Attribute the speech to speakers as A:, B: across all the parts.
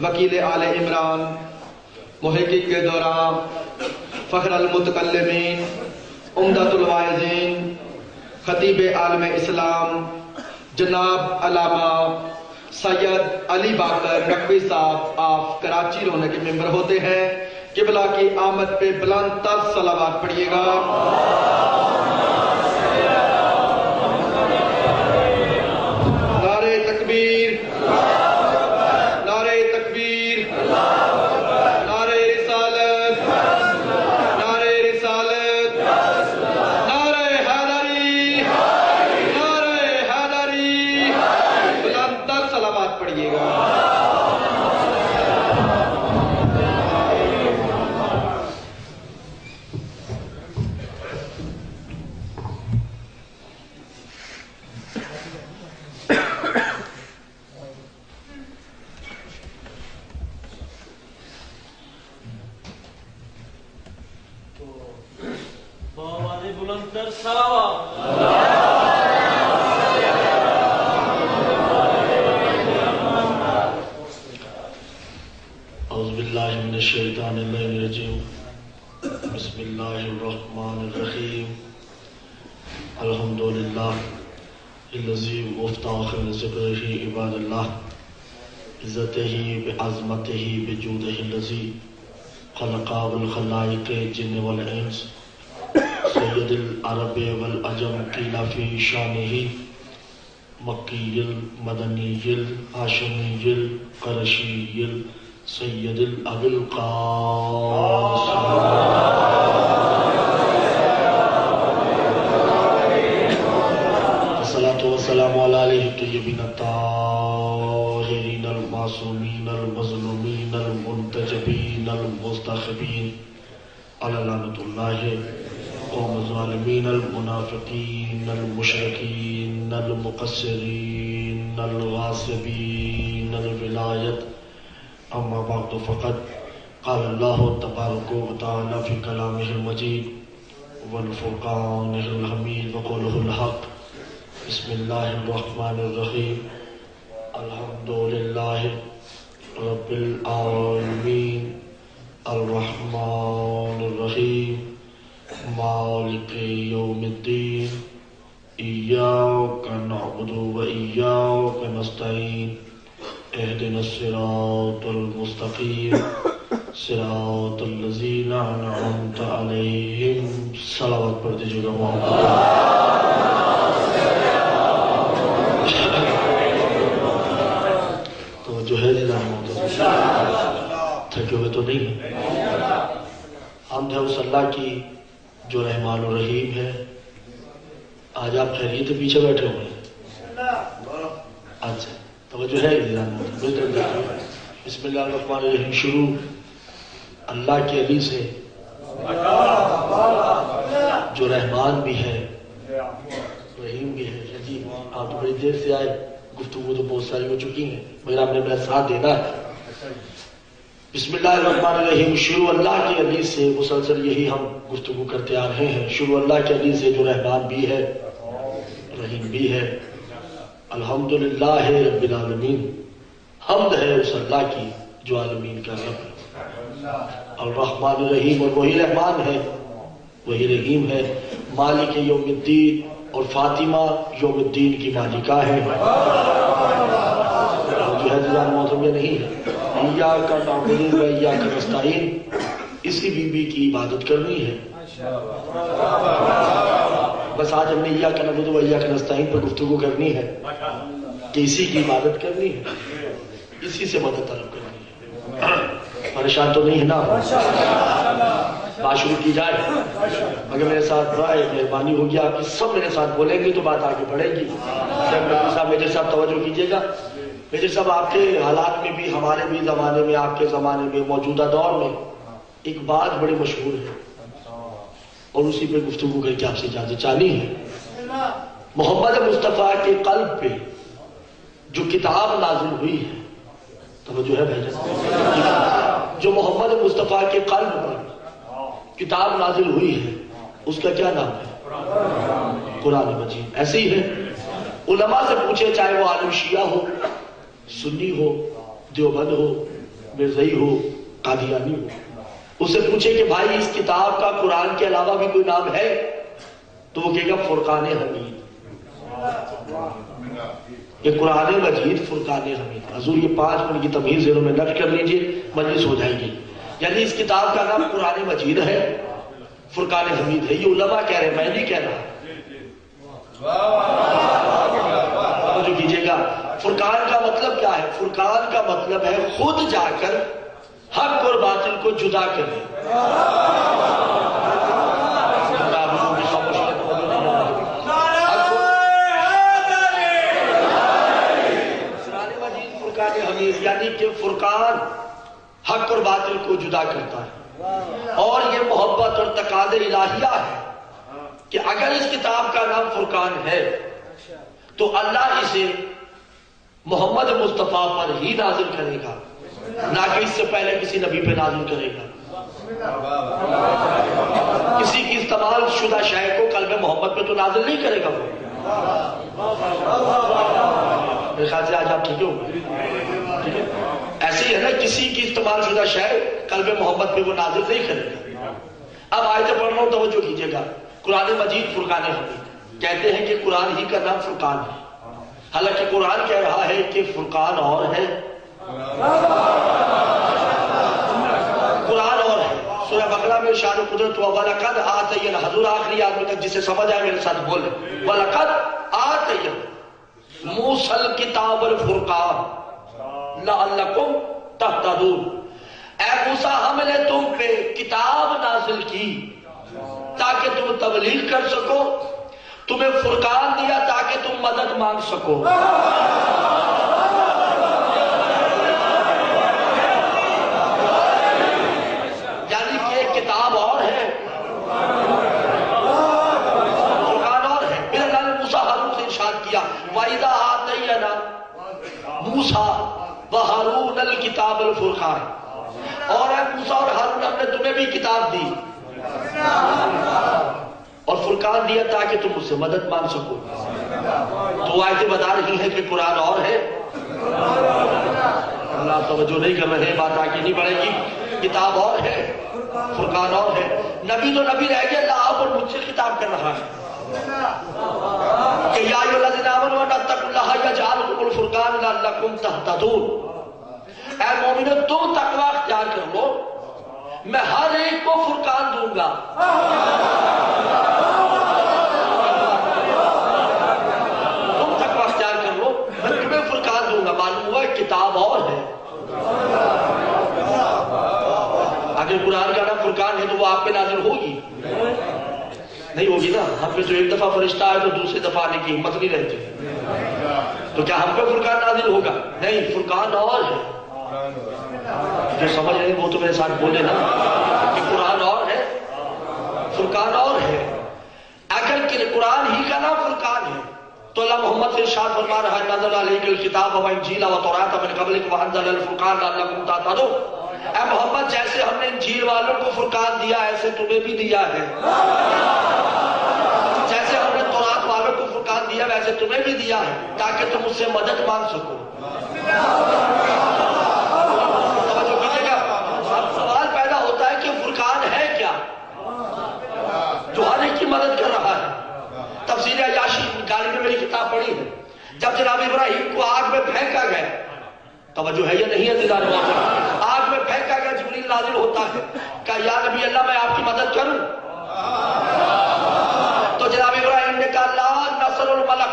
A: وکیل آل عمران، محقق کے دوران، فخر المتکلمین، عمدۃ الواعظین، خطیب عالم اسلام جناب علامہ سید علی باقر نقوی صاحب، آپ کراچی رونے کے ممبر ہوتے ہیں۔ قبلہ کی آمد پہ بلند تر صلوات پڑھیے گا۔ نعرہ تکبیر، نعرہ تکبیر، نعرہ رسالت، نعرہ رسالت، نعرہ حیدری، نعرہ حیدری، بلند تر صلوات پڑھیے گا۔
B: اعوذ باللہ من الشیطان الرجیم، بسم اللہ الرحمن الرحیم، الحمدللہ الذی مفتاح ذکرہ عباد اللہ، عزتہ بعظمتہ بجودہ الذی خلق الخلائق جن والانس، سید العرب والعجم قیل فی شانہ مکی المدنی الہاشمی القرشی سید الابی القاسم الصلاۃ والسلام علی آلہ الطیبین الطاہرین المعصومین المظلومین المنتجبین المستخبین علی لعنۃ اللہ قوم الظالمین المنافقین المشرکین المقصرین الغاصبین الولایت۔ اما بعد فقد قال اللہ تبارک و تعالی فی کلامہ المجید والفرقان الحمید وقولہ الحق۔ بسم اللہ الرحمن الرحیم، الحمدللہ رب العالمین، الرحمن الرحیم، مالک یوم الدین، ایاک نعبد و ایاک نستعین، اہدنا الصراط المستقیم، صراط الذین انعمت علیہم۔ صلوات پڑھ دیجیے گا محمد۔ تو جو ہے تھکے ہوئے تو نہیں ہیں؟ حمد ہے اس اللہ کی جو رحمان و رحیم ہے۔ آج آپ خیریت کے پیچھے بیٹھے ہوئے ہیں؟ اچھا توجہ ہے؟ بسم اللہ الرحمن الرحیم شروع اللہ کے علی سے، جو رحمان بھی ہے رحیم بھی ہے۔ جی آپ تو بڑی دیر سے آئے، گفتگو تو بہت ساری ہو چکی ہیں، مگر آپ نے میرا ساتھ دینا ہے۔ بسم اللہ الرحمن الرحیم شروع اللہ کے علی سے، مسلسل یہی ہم گفتگو کرتے آ رہے ہیں۔ شروع اللہ کے علی سے جو رحمان بھی ہے رحیم بھی ہے۔ الحمدللہ رب العالمین، حمد ہے اس اللہ کی جو عالمین کا رب ہے۔ الرحمن الرحیم، اور وہی رحمان ہے وہی رحیم ہے۔ مالک یوم الدین، اور فاطمہ یوم الدین کی مالکہ ہے۔ جو ہے جزان موسم یہ نہیں ہے، ایاک نعبد و ایاک نستعین، اسی بی بی کی عبادت کرنی ہے۔ بس آج ہم نے ایاک نعبد و ایاک نستعین پر گفتگو کرنی ہے کہ اسی کی عبادت کرنی ہے، اسی سے مدد طلب کرنی ہے۔ پریشان تو نہیں ہے نا؟ بات شروع کی جائے، مگر میرے ساتھ برائے مہربانی ہوگی، آپ کی سب میرے ساتھ بولیں گے تو بات آگے بڑھے گی۔ میجر صاحب توجہ کیجیے گا۔ میجر صاحب آپ کے حالات میں بھی، ہمارے بھی زمانے میں، آپ کے زمانے میں، موجودہ دور میں ایک بات بڑی مشہور ہے، اور اسی پہ گفتگو کر کے آپ سے اجازت چاہنی ہے۔ محمد مصطفیٰ کے قلب پہ جو کتاب نازل ہوئی ہے، توجہ ہے بھائی جان، جو محمد مصطفیٰ کے قلب پر کتاب نازل ہوئی ہے، اس کا کیا نام ہے؟ قرآن مجید۔ ایسے ہی ہے، علماء سے پوچھے، چاہے وہ عالم شیعہ ہو، سنی ہو، دیوبند ہو، مرزائی ہو قادیانی ہو، اسے پوچھے کہ بھائی اس کتاب کا قرآن کے علاوہ بھی کوئی نام ہے؟ تو وہ کہے گا فرقان حمید۔ یہ قرآن مجید فرقان حمید۔ حضور یہ 5 منٹ کی تمیز ذہنوں میں نقش کر لیجئے، مجلس ہو جائے گی۔ یعنی اس کتاب کا نام قرآن مجید ہے، فرقان حمید ہے۔ یہ علماء کہہ رہے ہیں، میں نہیں کہہ رہا۔ جو کیجئے گا، فرقان کا مطلب کیا ہے؟ فرقان کا مطلب ہے خود جا کر حق اور باطل کو جدا کرے۔ یعنی کہ فرقان حق اور باطل کو جدا کرتا ہے، اور یہ محبت اور تقاضے الہیہ ہے کہ اگر اس کتاب کا نام فرقان ہے تو اللہ اسے محمد مصطفیٰ پر ہی نازل کرے گا، نہ کہ اس سے پہلے کسی نبی پہ نازل کرے گا۔ کسی کی استعمال شدہ شے کو قلب محمد پہ تو نازل نہیں کرے گا وہ۔ میرے خیال سے آج آپ ٹھیک ہو؟ ایسے ہی ہے نا، کسی کی استعمال شدہ شے قلب محمد پہ وہ نازل نہیں کرے گا۔ اب آیتیں پڑھ رہا ہوں، توجہ کیجئے گا۔ قرآن مجید فرقان حمید، کہتے ہیں کہ قرآن ہی کا نام فرقان ہے، حالانکہ قرآن کہہ رہا ہے کہ فرقان اور ہے، قرآن اور ہے۔ سورہ بقرہ میں ارشاد قدرت وَلَقَدْ آتَيْنَا، حضور آخری آدمی تک جسے سمجھ آئے میرے ساتھ بولے، وَلَقَدْ آتَيْنَا مُوسَى الْكِتَابَ الْفُرْقَانَ لَعَلَّكُمْ تَهْتَدُونَ۔ اے موسیٰ، ہم نے تم پہ کتاب نازل کی تاکہ تم تبلیغ کر سکو، تمہیں فرقان دیا تاکہ تم مدد مانگ سکو۔ یعنی کہ کتاب اور ہے، فرقان اور ہے۔ پھر اللہ نے موسیٰ ہارون سے ارشاد کیا، وَإِذَا آتَيْنَا مُوسَى وَهَارُونَ الْكِتَابَ الْفُرْقَانَ، اور اے موسیٰ اور ہارون، ہم نے تمہیں بھی کتاب دی اور فرقان دیا تاکہ تم اس سے مدد مانگ سکو۔ تو آیتیں بتا رہی ہیں کہ قرآن اور ہے، اللہ توجہ نہیں کر رہے، بات آگے نہیں بڑھے گی۔ کتاب اور ہے، فرقان اور ہے۔ نبی تو نبی رہ گیا، اللہ آپ اور مجھ سے خطاب کر رہا ہے کہ یا ایھا الذین آمنوا اتقوا اللہ یجعل لکم الفرقان لعلکم تہتدون۔ اے مومنو، تم تقوی اختیار کر لو، میں ہر ایک کو فرقان دوں گا۔ تم تقوی اختیار کر لو، میں تمہیں فرقان دوں گا۔ معلوم ہوا کتاب اور ہے۔ اگر قرآن کا نام فرقان ہے تو وہ آپ پہ نازل ہوگی نہیں ہوگی نا؟ ہم پہ جو ایک دفعہ فرشتہ آئے تو دوسری دفعہ آنے کی ہمت نہیں رہتی، تو کیا ہم پہ فرقان نازل ہوگا؟ نہیں، فرقان اور ہے۔ جو سمجھ رہے ہیں وہ تو میرے ساتھ بولے نا کہ قرآن اور ہے، فرقان اور ہے۔ اگر قرآن ہی کا نام فرقان ہے تو اللہ محمد سے ارشاد فرما رہا ہے، نزل علیک الکتاب والانجیل والتوراۃ من قبلک وانزل الفرقان لعلکم تہتدون۔ اے محمد، جیسے ہم نے انجیل والوں کو فرقان دیا ایسے تمہیں بھی دیا ہے، جیسے ہم نے تورات والوں کو فرقان دیا ویسے تمہیں بھی دیا ہے تاکہ تم اس سے مدد مانگ سکو۔ توجہ کیجیے گا، اب سوال پیدا ہوتا ہے کہ فرقان ہے کیا جو ہر ایک کی مدد کر رہا ہے؟ تفسیر عیاشی گاڑی میں میری کتاب پڑھی ہے، جب جناب ابراہیم کو آگ میں پھینکا گیا، توجہ ہے یا نہیں ہے دیدار مولانا؟ آگ میں پھینکا گیا، جبریل نازل ہوتا ہے، کہا یا نبی اللہ میں آپ کی مدد کروں؟ تو جناب ابراہیم نے کہا لا نصر الملک،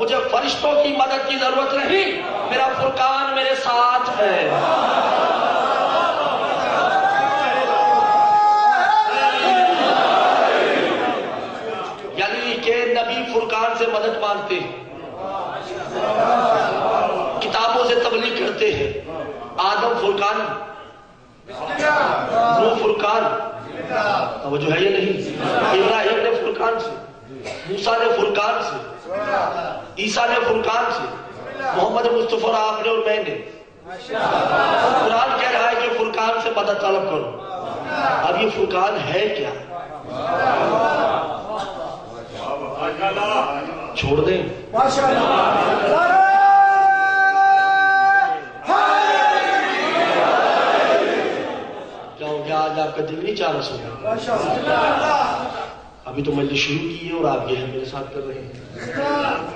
B: مجھے فرشتوں کی مدد کی ضرورت نہیں، میرا فرقان میرے ساتھ ہے۔ یعنی کہ نبی فرقان سے مدد مانگتے ہیں، کتابوں سے تبلیغ کرتے ہیں۔ آدم فرقان، نوح فرقان، توجہ ہے یا نہیں؟ ابراہیم نے فرقان سے، موسیٰ نے فرقان سے، عیسیٰ نے فرقان سے، محمد مصطفیٰ آپ نے اور میں نے۔ قرآن کہہ رہا ہے کہ فرقان سے مدد طلب کرو۔ اب یہ فرقان ہے کیا؟ چھوڑ دیں؟ آج آپ کا دل نہیں چاہ رہا سونے؟ ابھی تو مجلس شروع کی ہے اور آپ یہ ہے میرے ساتھ کر رہے ہیں.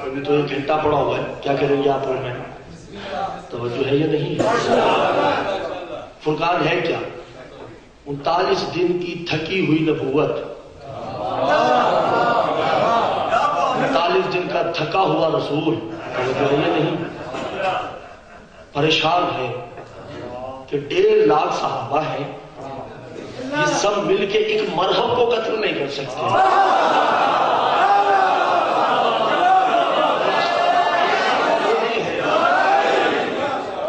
B: ابھی تو 1 گھنٹہ پڑا ہوا ہے. کیا کریں گے آپ اور میں؟ توجہ ہے یا نہیں؟ فرقان ہے کیا؟ 39 دن کی تھکی ہوئی نبوت، 39 دن کا تھکا ہوا رسول. توجہ ہے یا نہیں؟ پریشان ہے کہ 1.5 لاکھ صحابہ ہیں، یہ سب مل کے ایک مرہب کو قتل نہیں کر سکتے.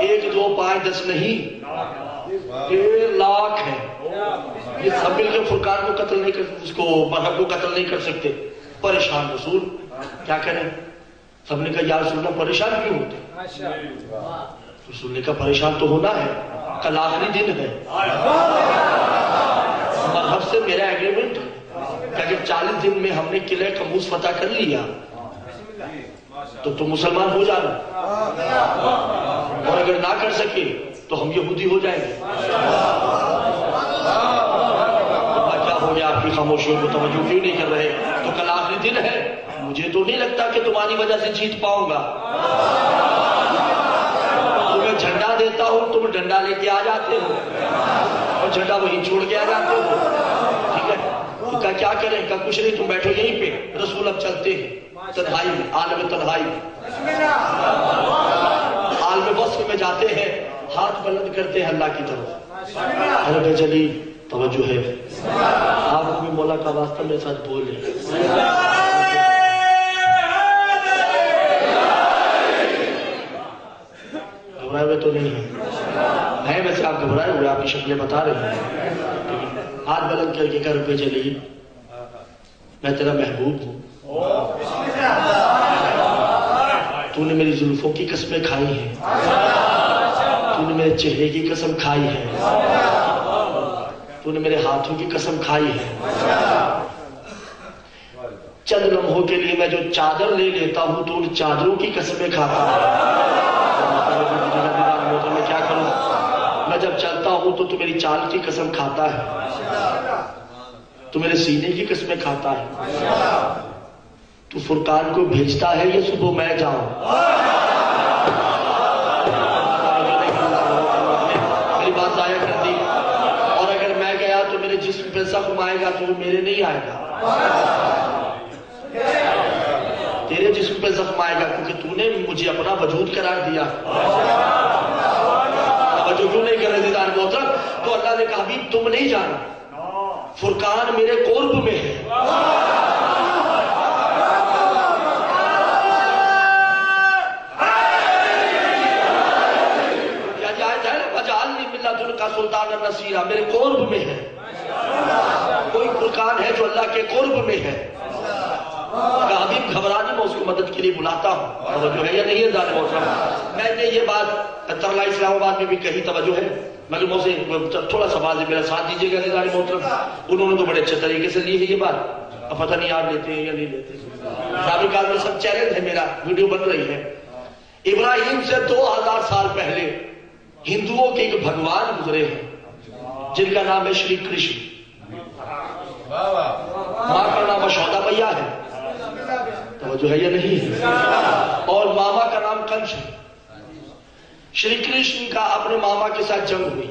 B: 1 2 5 10 نہیں، 1.5 لاکھ ہے. یہ سب مل کے فرقان کو قتل نہیں کر، اس کو مرہب کو قتل نہیں کر سکتے. پریشان رسول، کیا کریں؟ سب نے کہا یا رسول اللہ پریشان کیوں ہوتے؟ رسول نے کہا پریشان تو ہونا ہے، کل آخری دن ہے. مرحب سے میرا ایگریمنٹ ہے کہ اگر 40 دن میں ہم نے قلعہ قموس فتح کر لیا تو تم مسلمان ہو جانا، اور اگر نہ کر سکے تو ہم یہودی ہو جائیں گے. کیا ہو گیا؟ آپ کی خاموشیوں کو توجہ کیوں نہیں کر رہے؟ تو کل آخری دن ہے، مجھے تو نہیں لگتا کہ تمہاری وجہ سے جیت پاؤں گا. تمہیں جھنڈا دیتا ہوں، تم ڈنڈا لے کے آ جاتے ہو اور جھنڈا وہیں چھوڑ کے آ جاتے ہو. ٹھیک ہے، تو کیا کریں؟ کہا کچھ نہیں، تم بیٹھو یہیں پہ. رسول اب چلتے ہیں تنہائی میں، عالم تنہائی میں، عالم وصف میں جاتے ہیں، ہاتھ بلند کرتے ہیں اللہ کی طرف. رب جلیل توجہ ہے، آپ کو بھی مولا کا واسطہ میرے ساتھ بولیں. گھبرائے ہوئے تو نہیں ہیں ویسے آپ گھبرائے ہوئے، آپ کی شکلیں بتا رہے ہیں. ہاتھ بلند کر کے کہا رب جلیل میں تیرا محبوب ہوں، تو نے میری زلفوں کی قسمیں کھائی ہیں، تو نے میرے چہرے کی قسم کھائی ہے، تو نے میرے ہاتھوں کی قسم کھائی ہے. چند لمحوں کے لیے میں جو چادر لے لیتا ہوں تو ان چادروں کی قسمیں کھاتا ہوں. میں کیا کروں؟ میں جب چلتا ہوں تو میری چال کی قسم کھاتا ہے، تو میرے سینے کی قسمیں کھاتا ہے. تو فرقان کو بھیجتا ہے یا صبح میں جاؤں؟ میری بات ضائع کر دی. اور اگر میں گیا تو میرے جسم پہ زخم آئے گا تو وہ میرے نہیں آئے گا، تیرے جسم پہ زخم آئے گا، کیونکہ تو نے مجھے اپنا وجود قرار دیا. جو کیوں نہیں کر رہے دیدار محترم؟ تو اللہ نے کہا حبیب تم نہیں جانا، فرقان میرے قرب میں ہے. کیا جائے وجعلنی من لدنک سلطانا نصیرا، میرے قرب میں ہے. کوئی فرقان ہے جو اللہ کے قرب میں ہے. کہا حبیب گھبرا نہیں، میں اس کو مدد کے لیے بلاتا ہوں. توجہ ہے یا نہیں ہے دار محترم؟ میں نے یہ بات ترلا اسلام آباد میں بھی کہی، توجہ ہے، مگر مجھے تھوڑا سا واضح میرا ساتھ دیجیے گا دار محترم. انہوں نے تو بڑے اچھے طریقے سے لی ہے یہ بات، اب پتہ نہیں آپ لیتے ہیں یا نہیں لیتے. سابقات میں سب چیلنج ہے، میرا ویڈیو بن رہی ہے. ابراہیم سے 2000 سال پہلے ہندوؤں کے ایک بھگوان گزرے ہیں جن کا نام ہے شری کرشن. ماں کا نام یشودا میاں ہے، توجہ ہے یا نہیں؟ اور ماما کا نام کنش ہے. شری کرشن کا اپنے ماما کے ساتھ جنگ ہوئی،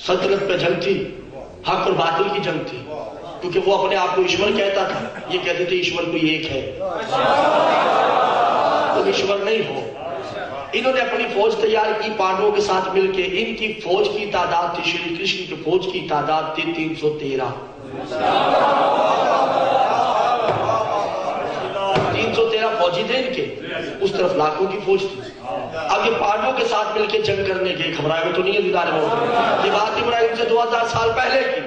B: سلطنت پہ جنگ تھی، حق اور باطل کی جنگ تھی، کیونکہ وہ اپنے آپ کو ایشور کہتا تھا، یہ کہتے تھے ایشور کوئی ایک ہے، تم ایشور نہیں ہو. انہوں نے اپنی فوج تیار کی پانڈووں کے ساتھ مل کے. ان کی فوج کی تعداد تھی، شری کرشن کی فوج کی تعداد تھی 313. 313 فوجی تھے ان کے، اس طرف لاکھوں کی فوج تھی. اب یہ پانڈووں کے ساتھ مل کے جنگ کرنے کے. گھبرائے ہوئے تو نہیں ہے دیدار محترم؟ یہ بات ابراہیم سے 2000 سال پہلے کی.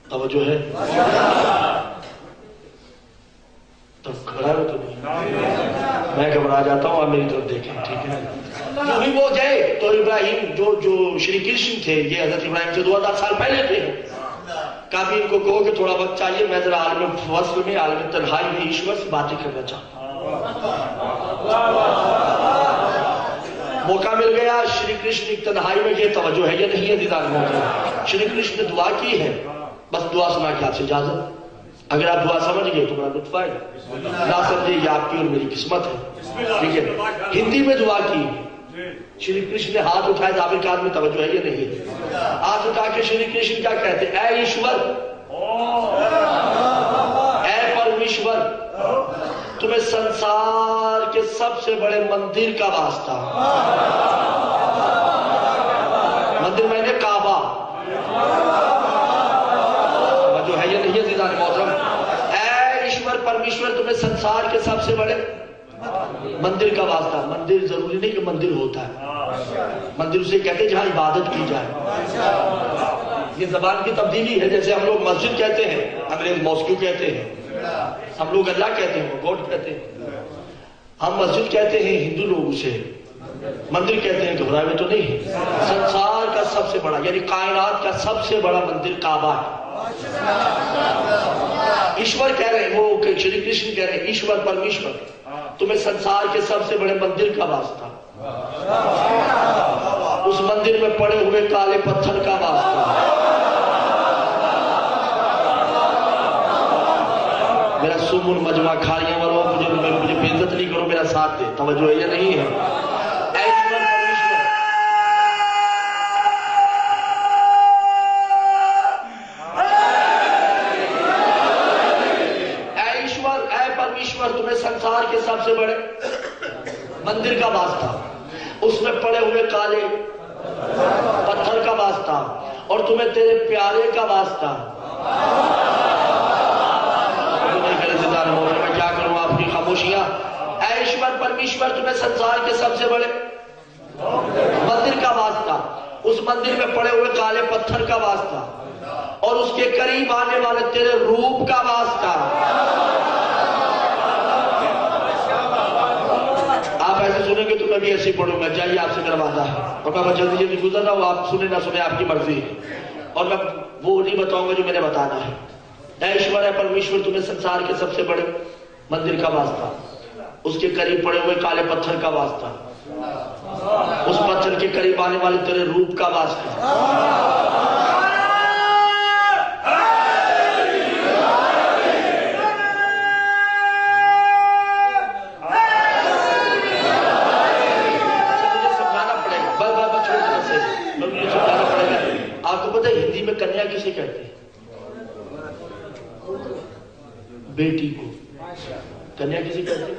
B: توجہ ہے؟ تو گھبرائے ہوئے تو نہیں؟ میں گھبرا جاتا ہوں، آپ میری طرف دیکھیں. ٹھیک ہے، جو بھی وہ گئے تو ابراہیم جو شری کرشن تھے، یہ حضرت ابراہیم سے 2000 سال پہلے تھے. کافی ان کو کہو کہ تھوڑا وقت چاہیے، میں ذرا عالم وصل میں، عالم تنہائی میں ایشور سے باتیں کرنا چاہتا ہوں. موقع مل گیا شری کرشن ایک تنہائی میں گئے، توجہ ہے یا نہیں ہے دیدار محترم؟ شری کرشن نے دعا کی ہے، بس دعا سنا کے آپ سے اجازت۔ اگر آپ دعا سمجھ گئے تو بڑا لطف آئے گا، نہ سمجھے یہ آپ کی اور میری قسمت ہے، ٹھیک ہے؟ ہندی میں دعا کی شری کرشن نے ہاتھ اٹھائے، ظاہر کار میں توجہ ہے یا نہیں ہے؟ ہاتھ اٹھا کے شری کرشن کیا کہتے ہیں؟ اے ایشور، اے پرمیشور، تمہیں سنسار کے سب سے بڑے مندر کا واسطہ، مندر میں نے کعبہ، جو ہے یہ نہیں ہے عزیزان محترم؟ اے ایشور پرمیشور، تمہیں سنسار کے سب سے بڑے مندر کا واسطہ۔ مندر ضروری نہیں کہ مندر ہوتا ہے، مندر اسے کہتے ہیں جہاں عبادت کی جائے۔ یہ زبان کی تبدیلی ہے، جیسے ہم لوگ مسجد کہتے ہیں، انگریز موسکیو کہتے ہیں، ہم لوگ اللہ کہتے ہیں، وہ گوڈ کہتے ہیں۔ ہم مسجد کہتے ہیں، ہندو لوگ اسے مندر کہتے ہیں، گھبرائے ہوئے تو نہیں ہے۔ سنسار کا سب سے بڑا یعنی کائنات کا سب سے بڑا مندر کعبہ ہے۔ ایشور کہہ رہے ہیں، وہ شری کرشن کہہ رہے ہیں، ایشور پرمیشور، تمہیں سنسار کے سب سے بڑے مندر کا واسطہ، اس مندر میں پڑے ہوئے کالے پتھر کا واسطہ، میرا سمن مجمع کھاریاں والوں مجھے بے عزت نہیں کرو، میرا ساتھ دے، توجہ ہے یا نہیں ہے؟ تمہیں سنسار کے سب سے بڑے مندر کا واسطہ، اس میں پڑے ہوئے کالے پتھر کا واسطہ، اور تمہیں تیرے پیارے کا واسطہ۔ میں کیا کروں آپ کی خاموشیاں؟ اے ایشور پرمیشور، تمہیں سنسار کے سب سے بڑے مندر کا واسطہ، اس مندر میں پڑے ہوئے کالے پتھر کا واسطہ، اور اس کے قریب آنے والے تیرے روپ کا واسطہ۔ آپ ایسے سنیں گے تو میں بھی ایسے ہی پڑھوں گا، جائیے آپ سے میرا وعدہ ہے، اور میں جلدی جلدی گزر رہا ہوں، آپ سنیں نہ سنیں آپ کی مرضی ہے، اور میں وہ نہیں بتاؤں گا جو میں نے بتانا ہے۔ اے ایشور، اے پرمیشور، تمہیں سنسار کے سب سے بڑے مندر کا واسطہ، اس کے قریب پڑے ہوئے کالے پتھر کا واسطہ، اس پتھر کے قریب آنے والے تیرے روپ کا واسطہ۔ آپ کو پتہ ہے ہندی میں کنیا کسے کہتے ہیں؟ بیٹی کو۔ کنیا کسے کہتے ہیں؟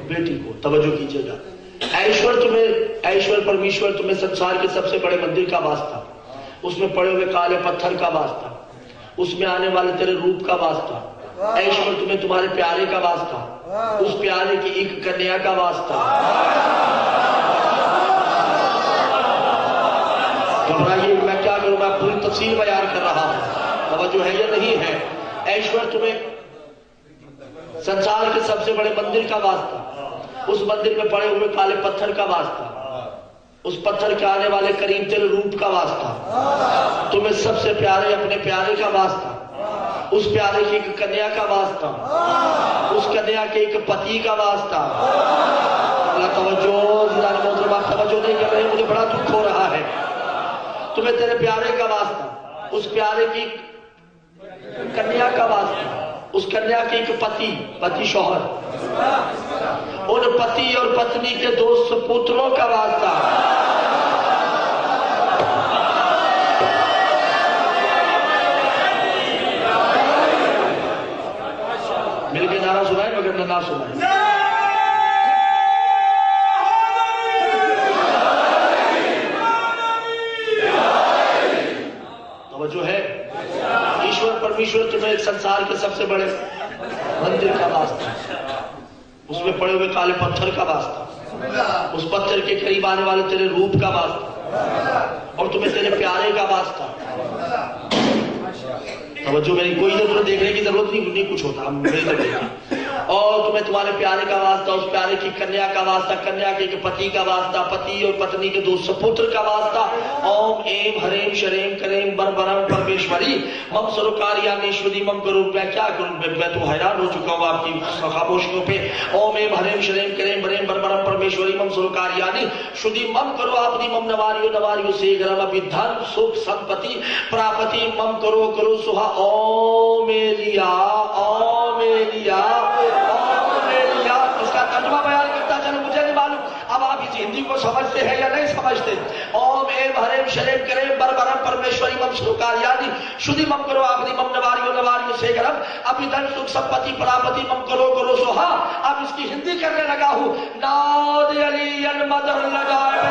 B: بیٹی کو۔ توجہ کیجئے گا، ایشور پرمیشور، تمہیں سنسار کے سب سے بڑے مندر کا واسطہ، اس میں پڑے ہوئے کالے پتھر کا واسطہ، اس میں آنے والے تیرے روپ کا واسطہ۔ ایشور، تمہیں تمہارے پیارے کا واسطہ، اس پیارے کی ایک کنیا کا واسطہ۔ گھبرائیے، میں کیا کروں؟ میں پوری تفصیل بیان کر رہا ہوں، توجہ ہے یا نہیں ہے؟ ایشور، تمہیں سنسار کے سب سے بڑے مندر کا واسطہ، اس مندر میں پڑے ہوئے کالے پتھر کا واسطہ، اس پتھر کے آنے والے قریب تیرے روپ کا واسطہ، تمہیں سب سے پیارے اپنے پیارے کا واسطہ، اس پیارے کی ایک کنیا کا واسطہ، اس کنیا کے ایک پتی کا واسطہ۔ اللہ توجہ نہیں کر رہے، مجھے بڑا دکھ ہو رہا ہے۔ تمہیں تیرے پیارے کا واسطہ، اس پیارے کی کنیا کا واسطہ، اس کنیا کے ایک پتی شوہر، ان پتی اور پتنی کے دو سپوتروں کا واسطہ۔ مل کے نعرہ سنائے مگر نہ سنائے۔ توجہ ہے؟ ایشور پرمیشور، تمہیں ایک سنسار کے سب سے بڑے مندر کا واسطہ، اس میں پڑے ہوئے کالے پتھر کا واسطہ، اس پتھر کے قریب آنے والے تیرے روپ کا واسطہ، اور تمہیں تیرے پیارے کا واسطہ۔ توجہ، میری کوئی ضرورت دیکھنے کی ضرورت نہیں کچھ ہوتا، ہم میری طرف دیکھیں۔ اور تمہیں تمہارے پیارے کا واسطہ، اس پیارے کی کنیا کا واسطہ، کنیا کے پتی کا واسطہ، پتی اور پتنی کے دو سپوتر کا واسطہ، اوم ایم حریم شریم کریم بربرم پرمیشوری مم سروکاریانی شدی مم کرو. میں کیا کروں، میں تو حیران ہو چکا ہوں آپ کی خاموشیوں پہ. اوم ایم حریم شریم کریم بریم بربرم پرمیشوری مم سروکاریانی شدی مم کرو آپنی مم نواریو نواریو سے گرم ابھی دھن سکھ سمپتی پراپتی مم کرو کرو سہا. اوم ایلیا اوم ایلیا اوم ایلیا. اس کا ترجمہ بیان کرتا چلو، مجھے نہیں معلوم اب آپ اس ہندی کو سمجھتے ہیں یا نہیں سمجھتے. اوم ایم حریم شریم کریم بربرم پرمیشوری مم سروکاریانی شدی مم کرو آپنی مم نواریو نواریو سے گرم ابھی دھن سکھ سمپتی پراپتی مم کرو کرو سہا. اب اس کی ہندی کرنے لگا ہوں. ناد علی مدر لگائے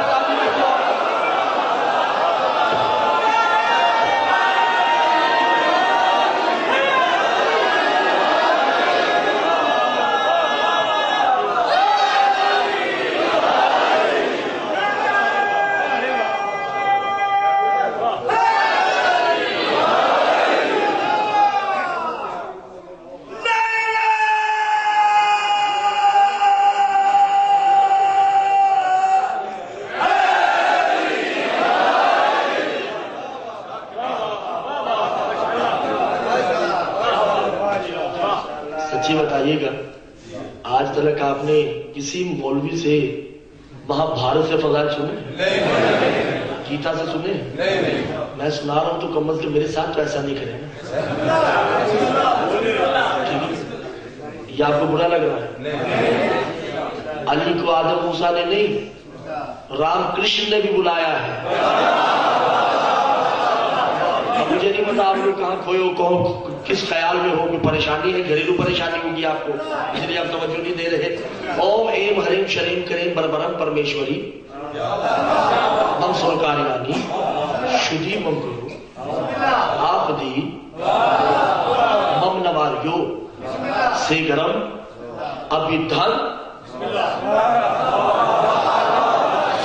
B: آج تک آپ نے کسی مولوی سے مہا بھارت سے فضائل سنے؟ گیتا سے سنے؟ میں سنا رہا ہوں تو کم از کم میرے ساتھ تو ایسا نہیں کریں نا. یہ آپ کو برا لگ رہا ہے؟ علی کو آدم موسیٰ نے نہیں، رام کرشن نے بھی بلایا ہے. مجھے نہیں پتا آپ لوگ کہاں کھوئے ہو، کہو کس خیال میں ہو، کوئی پریشانی ہے، گھریلو پریشانی ہوگی آپ کو، اس لیے آپ توجہ نہیں دے رہے. اوم ایم حریم شریم کریم بربرم پرمیشوری مم سروکاریانی شدی مم کرو آپ دی مم نواریو سے گرم ابھی دھن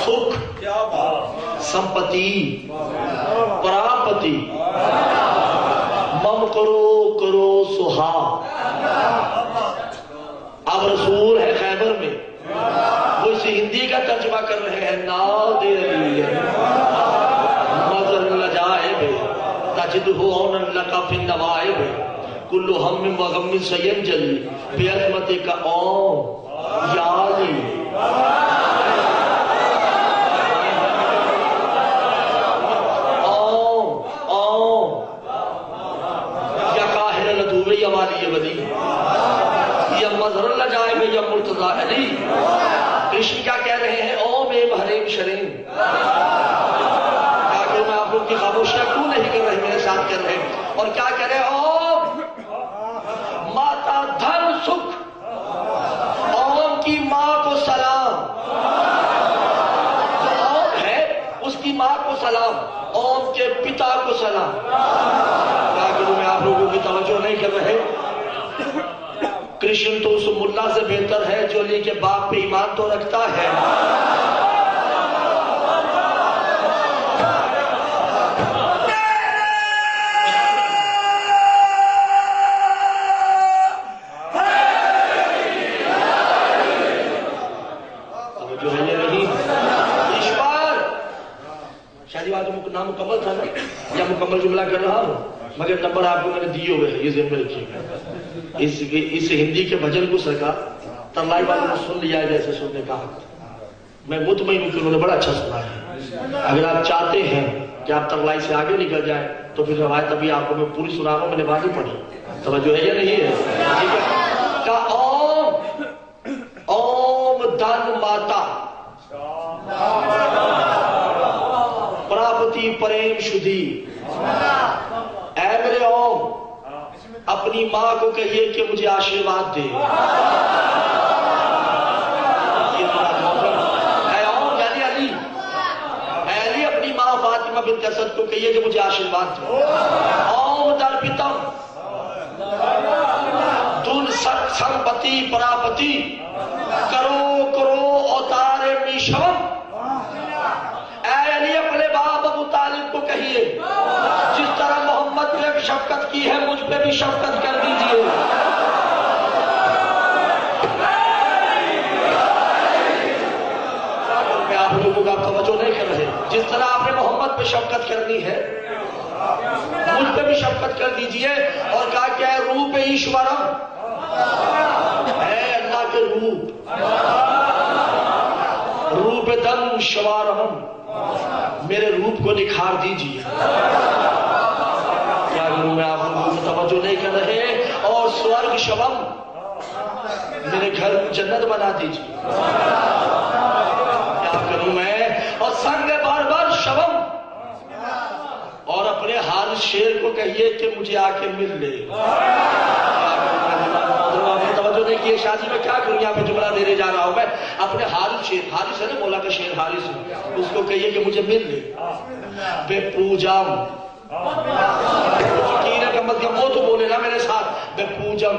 B: سکھ سمپتی پراپتی مم کرو کرو سہا. اب رسول ہے خیبر میں، وہ اسے ہندی کا ترجمہ کر رہے ہیں. ناد علی مظہر لجائب تجدہ اونا لکا فی النوائب کل ہم و غم سینجلی بعظمت کا اوم یا علی. یا مرتضی علی. کرشن کیا کہہ رہے ہیں؟ اوم ایم حریم شریم. کیا کہ میں آپ لوگ کی خاموشیاں کیوں نہیں کر رہے، میرے ساتھ کر رہے. اور کیا کہہ رہے ہیں؟ اوم ماتا دھن سکھ، اوم کی ماں کو سلام. جو اوم ہے اس کی ماں کو سلام، اوم کے پتا کو سلام. کیا کہ میں آپ لوگوں کی توجہ نہیں کر رہے. کرشن تو اس ملا سے بہتر ہے جو علی کے باپ پہ ایمان تو رکھتا ہے. جو ہے یہ نہیں اس بار شادی بات نام مکمل تھا نا، یا مکمل جملہ کر رہا ہوں، مگر نمبر آپ کو میں نے دیے ہوئے ہیں، یہ ذہن میں رکھیے گا. اس ہندی کے بھجن کو سرکار ترلائی والوں نے سن لیا ہے جیسے سننے کا حق. میں مطمئن ہوں کہ انہوں نے بڑا اچھا سنا ہے. اگر آپ چاہتے ہیں کہ آپ ترلائی سے آگے نکل جائیں تو پھر روایت ابھی آپ کو میں پوری سنا رہا ہوں، میں نے بات ہی پڑھی. توجہ ہے یا نہیں ہے؟ ٹھیک ہے. کا اوم اوم دھن ماتا پراپتی پریم شدھی. اے میرے اوم اپنی ماں کو کہیے کہ مجھے آشیرواد دے. اے اوم یعنی علی، اے علی اپنی ماں فاطمہ بنت اسد کو کہیے کہ مجھے آشیرواد دے. اوم درپتم دل ست سمپتی پراپتی کرو کرو اوتار میشم. اے علی اپنے باپ ابو طالب کو کہیے جس طرح محمد پہ شفقت کی ہے مجھ پہ بھی شفقت کر دیجئے. آپ لوگوں کا توجہ نہیں کر رہے. جس طرح آپ نے محمد پہ شفقت کرنی ہے مجھ پہ بھی شفقت کر دیجئے. اور کہا کیا ہے روپ ایشورم اے اللہ کے روپ دم شوارہم میرے روپ کو نکھار دیجئے. کیا کروں میں آپ لوگوں کو توجہ نہیں کر رہے. اور سورگ شبم میرے گھر کو جنت بنا دیجئے. کیا کروں میں. اور سنگ بار بار شبم اور اپنے حال شیر کو کہیے کہ مجھے آ کے مل لے. توجہ نہیں کی شادی میں کیا کروں. یہاں پہ جملہ دینے جا رہا ہوں میں. اپنے حارث شیر حارث ہے نا مولا کا شیر حارث اس کو کہیے کہ مجھے مل لے. بے پوجام وہ تو بولے نا میرے ساتھ. بے پوجم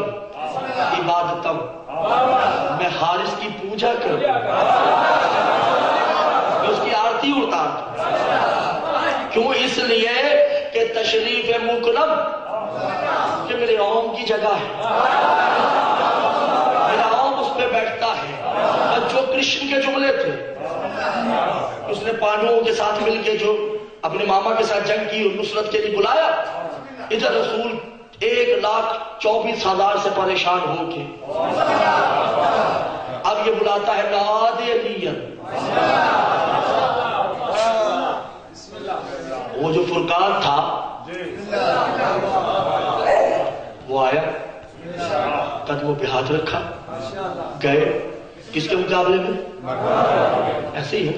B: عبادتم میں حارث کی پوجا کروں میں اس کی آرتی اڑتا. کیوں. اس لیے کہ تشریف مکرم کہ میرے اوم کی جگہ ہے. میرا اوم اس پہ بیٹھتا ہے. جو کرشن کے جملے تھے اس نے پانڈووں کے ساتھ مل کے جو اپنے ماما کے ساتھ جنگ کی اور نصرت کے لیے بلایا. ادھر رسول 1,24,000 سے پریشان ہو کے اب یہ بلاتا ہے نادے علیہ. وہ جو فرقان تھا وہ آیا قدموں پہ ہاتھ رکھا گئے. کس کے مقابلے میں. ایسے ہی ہے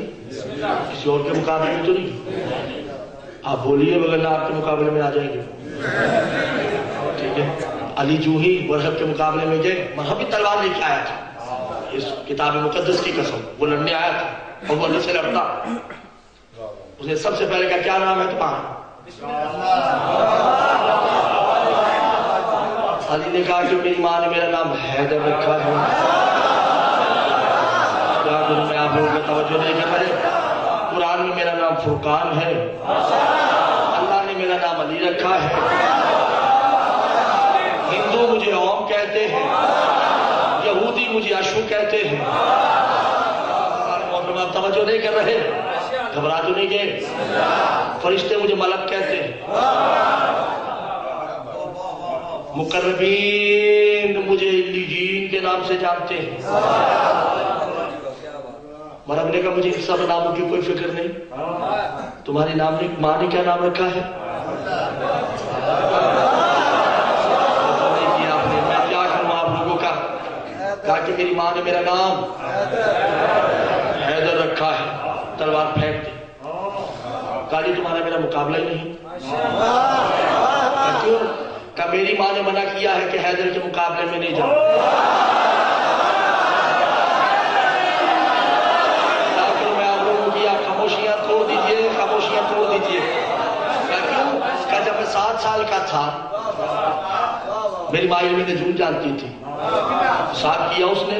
B: کسی اور کے مقابلے میں تو نہیں. آپ بولیے وغیرہ آپ کے مقابلے میں آ جائیں گے. ٹھیک ہے. علی جوہی مرحب کے مقابلے میں گئے. مرحب بھی تلوار لے کے آیا تھا. اس کتاب مقدس کی قسم وہ لڑنے آیا تھا اور وہ علی سے لڑتا. اسے سب سے پہلے کیا نام ہے تمہارا. علی نے کہا کہ میری ماں نے میرا نام حیدر رکھا ہے. کیا کروں میں. آپ لوگوں کا توجہ نہیں کر رہے. قرآن میں میرا نام فرقان ہے. اللہ نے میرا نام علی رکھا ہے. ہندو مجھے اوم کہتے ہیں. یہودی مجھے اشو کہتے ہیں. آپ توجہ نہیں کر رہے. گھبرا تو نہیں گئے. فرشتے مجھے ملک کہتے ہیں. مقربین مجھے علیین کے نام سے جانتے ہیں. مرحب نے کہا مجھے سب ناموں کی کوئی فکر نہیں. تمہاری ماں نے کیا نام رکھا ہے. میں کیا کروں آپ لوگوں کا. کہا کہ میری ماں نے میرا نام حیدر رکھا ہے. تلوار پھینک دی. کہا جی تمہارا میرا مقابلہ ہی نہیں. کیوں. کہ میری ماں نے منع کیا ہے کہ حیدر کے مقابلے میں نہیں جاؤ. میں آپ لوگوں کی آپ خاموشیاں توڑ دیجئے. خاموشیاں توڑ دیجئے. کیوں. کہ جب میں 7 سال کا تھا میری ماں علم نجوم جانتی تھی. ساتھ کیا اس نے.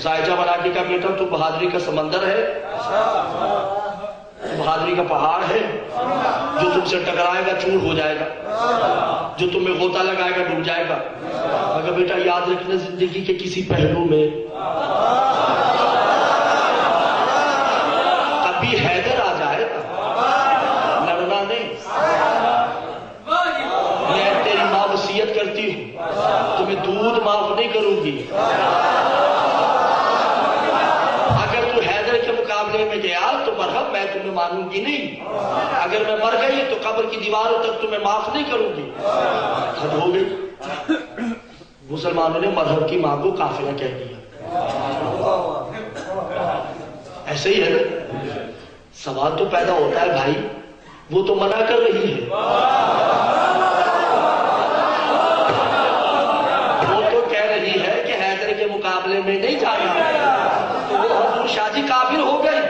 B: زائجہ بنا کے کہا بیٹا تو بہادری کا سمندر ہے. بہادری کا پہاڑ ہے. جو تم سے ٹکرائے گا چور ہو جائے گا. جو تم میں غوطہ لگائے گا ڈوب جائے گا. مگر بیٹا یاد رکھنا زندگی کے کسی پہلو میں کبھی حیدر آ جائے لڑنا نہیں. میں تیری ماں وصیت کرتی ہوں تمہیں دودھ معاف نہیں کروں گی. اگر تو حیدر کے مقابلے میں گیا تو مرحب میں تمہیں مانوں گی نہیں. اگر میں مر گئی تو قبر کی دیواروں تک تمہیں معاف نہیں کروں گی. حد ہو گئی. مسلمانوں نے مرحب کی ماں کو کافرہ کہہ دیا. ایسے ہی ہے نا. سوال تو پیدا ہوتا ہے بھائی وہ تو منع کر رہی ہے. وہ تو کہہ رہی ہے کہ حیدر کے مقابلے میں نہیں جانا. تو وہ حضور شاہ جی کافر ہو گئی.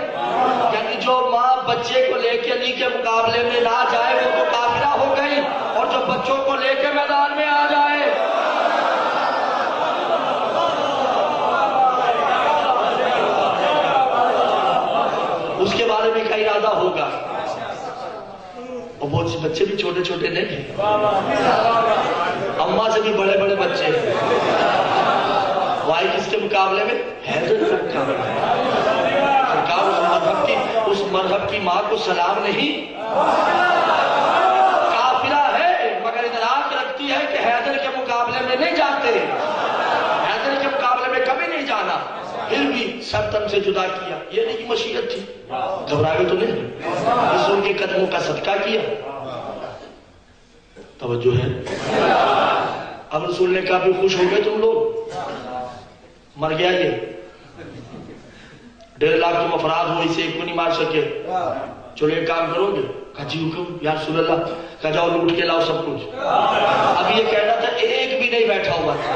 B: یعنی جو ماں بچے کو لے کے علی کے مقابلے میں نہ جائے وہ تو کافرہ ہو گئی. اور جو بچوں کو لے کے میدان میں آ جائے اس کے بارے میں کیا ارادہ ہوگا. اور بہت سے بچے بھی چھوٹے چھوٹے نہیں ہیں. اماں سے بھی بڑے بڑے بچے ہیں. وائی کس کے مقابلے میں حیدر کا مقابلہ. سرکار کی ماں کو سلام نہیں؟ قافلہ ہے مگر ادراک رکھتی ہے کہ حیدر کے مقابلے میں نہیں جاتے، حیدر کے مقابلے میں کبھی نہیں جانا، پھر بھی سر تن سے جدا کیا. یہ نہیں کہ مشیت تھی، گھبرائے تو نہیں، رسول کے قدموں کا صدقہ کیا. توجہ ہے. اب رسول نے کہا بھی خوش ہو گئے تم لوگ، مر گیا یہ 1.5 لاکھ تم افراد ہو، اسے ایک کو نہیں مار سکے، چلو ایک کام کرو گے؟ کہا جی حکم یا رسول اللہ. کہا جاؤ لوٹ کے لاؤ سب کچھ. اب یہ کہنا تھا ایک بھی نہیں بیٹھا ہوا تھا،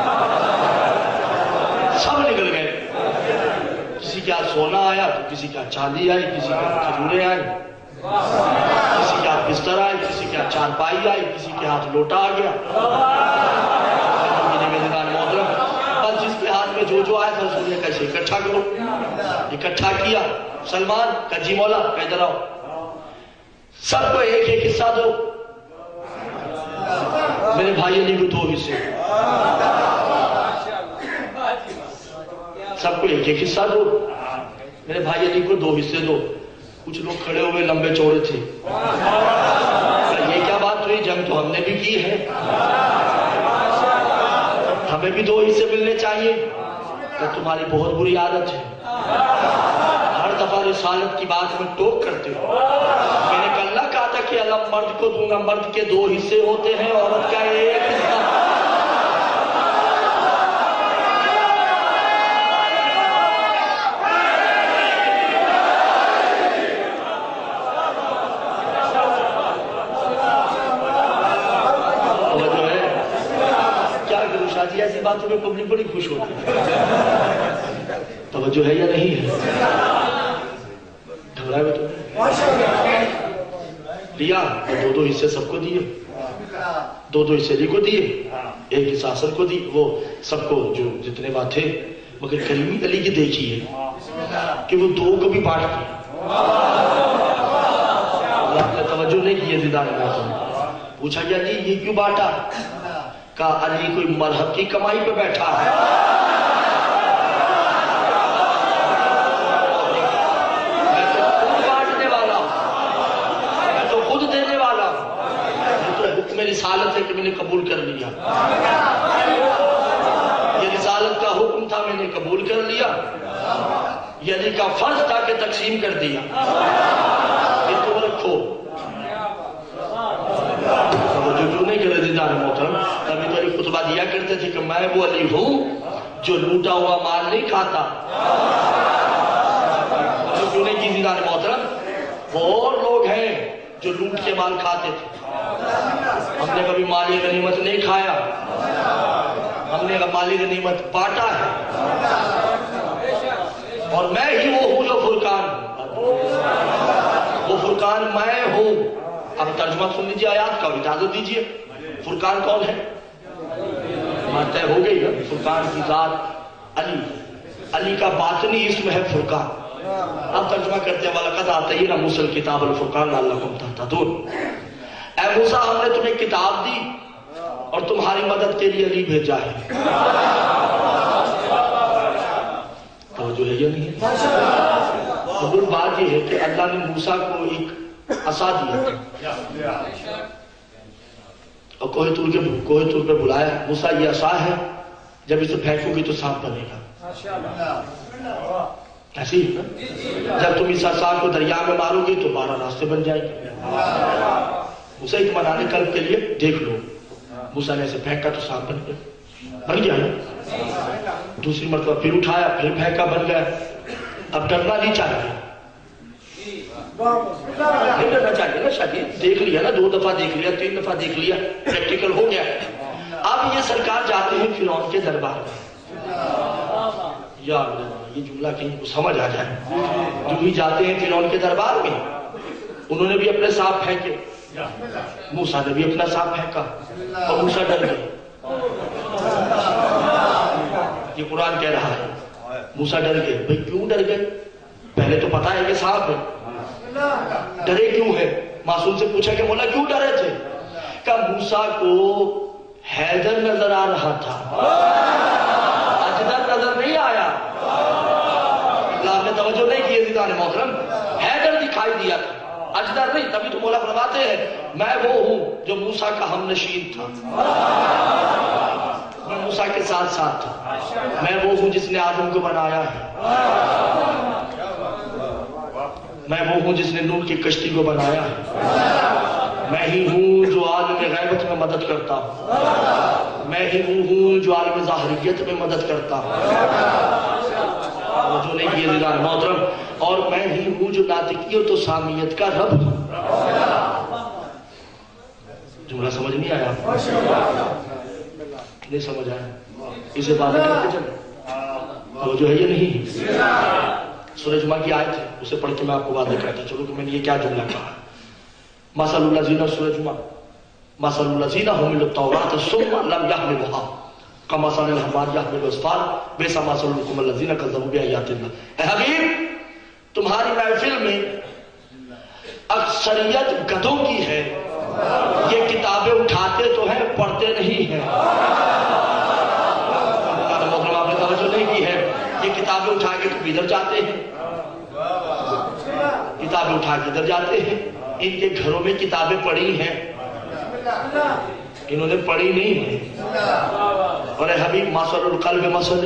B: سب نکل گئے. کسی کے ہاتھ سونا آیا تو کسی کے ہاتھ چاندی آئی، کسی کے ہاتھ کھجوریں آئی، کسی کے ہاتھ بستر آئی، کسی کے ہاتھ چارپائی آئی، کسی کے ہاتھ لوٹا آ گیا. بس جس کے ہاتھ میں جو آیا تھا رسول نے کہا اسے اکٹھا کرو. اکٹھا کیا. سلمان کہا جی مولا. کہا ادھر آؤ، سب کو ایک ایک حصہ دو. میرے بھائی علی کو 2 حصے، سب کو ایک ایک حصہ دو. میرے بھائی علی کو 2 حصے دو. کچھ لوگ کھڑے ہوئے لمبے چوڑے تھے. یہ کیا بات ہوئی؟ جنگ تو ہم نے بھی کی ہے، ہمیں بھی 2 حصے ملنے چاہیے. کہ تمہاری بہت بری عادت ہے، ہر دفعہ رسالت کی بات میں ٹوک کرتے ہو. میں نے کل کہا تھا کہ اللہ مرد کو دوں گا، مرد کے 2 حصے ہوتے ہیں، عورت کا 1 حصہ. ایسی باتوں میں پبلک بڑی خوش ہوتی ہے. توجہ ہے یا نہیں ہے؟ گھبرائے ہوئے تو لیا 2 حصے سب کو دیے، 2 حصے علی کو دیے، 1 حصہ حسن کو دی. وہ سب کو جو جتنے بات تھے، مگر کریمی علی کی دیکھی ہے کہ وہ 2 کو بھی بانٹ دیا. اللہ نے توجہ نہیں کی. زیدان میں پوچھا گیا جی یہ کیوں بانٹا؟ کہا علی کوئی مرحب کی کمائی پہ بیٹھا ہے. میں تو خود بانٹنے والا ہوں، میں تو خود دینے والا ہوں. یہ تو حکم رسالت ہے کہ میں نے قبول کر لیا. یہ رسالت کا حکم تھا، میں نے قبول کر لیا. یہ علی کا فرض تھا کہ تقسیم کر دیا. یہ تو رکھو. جو نہیں کرے دیدار محترم، تبھی تو علی خطبہ دیا کرتے تھے کہ میں وہ علی ہوں جو لوٹا ہوا مال نہیں کھاتا. جو نہیں کی دیدار محترم، وہ اور لوگ ہیں جو لوٹ کے مال کھاتے تھے. ہم نے کبھی مالی غنیمت نہیں کھایا، ہم نے مالی غنیمت بانٹا ہے. اور میں ہی وہ ہوں جو فرقان ہوں. وہ فرقان میں ہوں. اب ترجمہ سن لیجیے آیات کا، اجازت دیجیے. فرقان کون ہے؟ طے ہو گئی نا. فرقان کی ذات علی، علی کا باطنی اسم ہے فرقان. اب ترجمہ کرتے ہیں وَلَقَدْ آتَيْنَا مُوسَى الْكِتَابَ الْفُرْقَانَ لَعَلَّكُمْ تَهْتَدُونَ. اے موسیٰ ہم نے تمہیں کتاب دی اور تمہاری مدد کے لیے علی بھیجا ہے. توجہ ہے یا نہیں ہے؟ ضرور بات یہ ہے کہ اللہ نے موسیٰ کو ایک عصا دیا اور کوہ طور پہ بلایا. موسیٰ یہ عصا ہے، جب اسے پھینکو گی تو سانپ بنے گا. ایسی ہے نا؟ جب تم اس عصا کو دریا میں مارو گی تو 12 راستے بن جائیں گے. موسیٰ اطمینان قلب کے لیے دیکھ لو. موسیٰ نے ایسے پھینکا تو سانپ بن گیا نا. دوسری مرتبہ پھر اٹھایا، پھر پھینکا، بن گیا. اب ڈرنا نہیں چاہیے، نہیں ڈرنا چاہیے نا. شاید دیکھ لیا نا، 2 دفعہ دیکھ لیا، 3 دفعہ دیکھ لیا، پریکٹیکل ہو گیا. اب یہ سرکار جاتے ہیں فرعون کے دربار میں. یا یہ جملہ کہیں کو سمجھ آ جائے. جو بھی جاتے ہیں فرعون کے دربار میں، انہوں نے بھی اپنے سانپ پھینکے، موسیٰ نے بھی اپنا سانپ پھینکا اور موسیٰ ڈر گئے. یہ قرآن کہہ رہا ہے موسیٰ ڈر گئے. بھئی کیوں ڈر گئے؟ پہلے تو پتا ہے کہ سانپ ہے، ڈرے کیوں ہے؟ معصوم سے پوچھا کہ مولا کیوں ڈرے تھے؟ کہ موسیٰ کو حیدر نظر آ رہا تھا، اجدر نظر نہیں آیا. اللہ نے توجہ نہیں کی. عزیزان محترم، حیدر دکھائی دیا تھا، اجدر نہیں. تبھی تو مولا فرماتے ہیں میں وہ ہوں جو موسیٰ کا ہم نشین تھا، میں موسیٰ کے ساتھ ساتھ تھا. میں وہ ہوں جس نے آدم کو بنایا ہے، میں وہ ہوں جس نے نوح کی کشتی کو بنایا ہے. میں ہی ہوں جو عالم غیبت میں مدد کرتا ہوں، میں ہی وہ ہوں جو عالم ظاہریت میں مدد کرتا ہوں. جو نہیں کیے دیدار محترم، اور میں ہی ہوں جو ناطقیت و سامیت کا رب ہوں. جملہ سمجھ نہیں آیا؟ نہیں سمجھ آیا؟ اسے باتیں کرتے چلے وہ جو ہے یہ نہیں. سورہ جمعہ کی آیت ہے، اسے پڑھ کے میں آپ کو واضح کرتا چلو کہ میں نے یہ کیا جملہ کہا. مثل الذین، سورہ جمعہ، مثل الذین حملوا التوراۃ ثم لم یحملوها کمثل الحمار یحمل اسفارا بئس مثل القوم الذین کذبوا بآیات اللہ. اے حبیب، تمہاری محفل میں اکثریت گدھوں کی ہے، یہ کتابیں اٹھاتے تو ہیں پڑھتے نہیں ہیں. محترم آپ نے توجہ نہیں کی ہے، یہ کتابیں اٹھا کے کبھی ادھر جاتے ہیں، کتابیں اٹھا کے ادھر جاتے ہیں. ان کے گھروں میں کتابیں پڑھی ہیں، انہوں نے پڑھی نہیں ہے. اور اے حبیب مثل القلب مثل،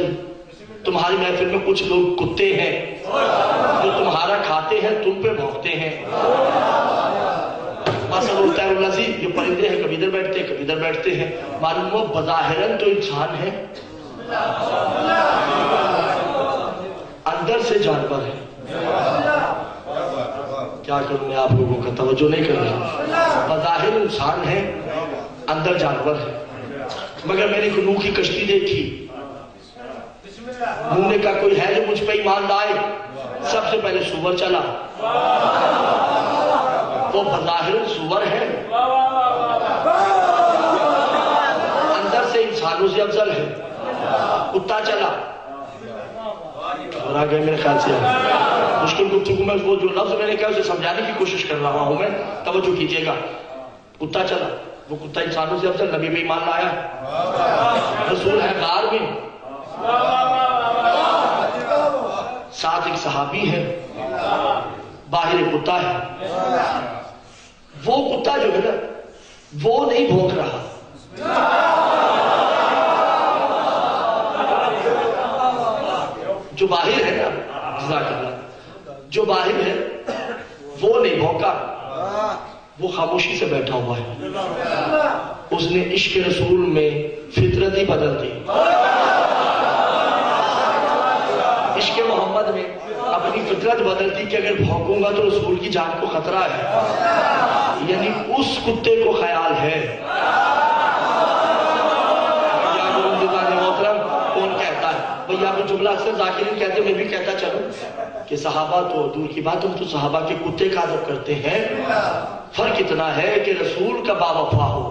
B: تمہاری محفل میں کچھ لوگ کتے ہیں جو تمہارا کھاتے ہیں تم پہ بھونکتے ہیں. مثل الطیر الذی، جو پرندے ہیں کبھی ادھر بیٹھتے ہیں کبھی ادھر بیٹھتے ہیں. معلوم ہو بظاہراً تو انسان ہے، اندر سے جانور ہے. کیا کروں میں آپ لوگوں کا توجہ نہیں کر رہا. بظاہر انسان ہے، اندر جانور ہے. مگر میں نے نوح کی کشتی دیکھی، نوح نے کہا کوئی ہے جو مجھ پہ ایمان لائے. سب سے پہلے سور چلا، وہ بظاہر سور ہے، اندر سے انسانوں سے افضل ہے. کتا چلا، اور آگے میرے خیال سے مشکل گفتگو میں وہ جو لفظ میں نے کہا اسے سمجھانے کی کوشش کر رہا ہوں میں، توجہ کیجئے گا. کتا چلا، وہ کتا انسانوں سے افضل، نبی پہ ایمان لایا، رسول ہے غار میں. ساتھ ایک صحابی ہے، باہر کتا ہے. وہ کتا جو ہے نا وہ نہیں بھونک رہا، جو باہر ہے نا، جزاک اللہ، جو باہر ہے وہ نہیں بھونکا، وہ خاموشی سے بیٹھا ہوا ہے. اس نے عشق رسول میں فطرت ہی بدل دی. عشق محمد میں اپنی فطرت بدل دی کہ اگر بھونکوں گا تو رسول کی جان کو خطرہ ہے. یعنی اس کتے کو خیال ہے. کون کہتا ہے بھئی آپ جملہ اکثر ذاکرین کہتے ہیں، میں بھی کہتا چلوں کہ صحابہ تو دور کی بات، ہم تو صحابہ کے کتے کا ادب کرتے ہیں. فرق اتنا ہے کہ رسول کا باوفا ہو،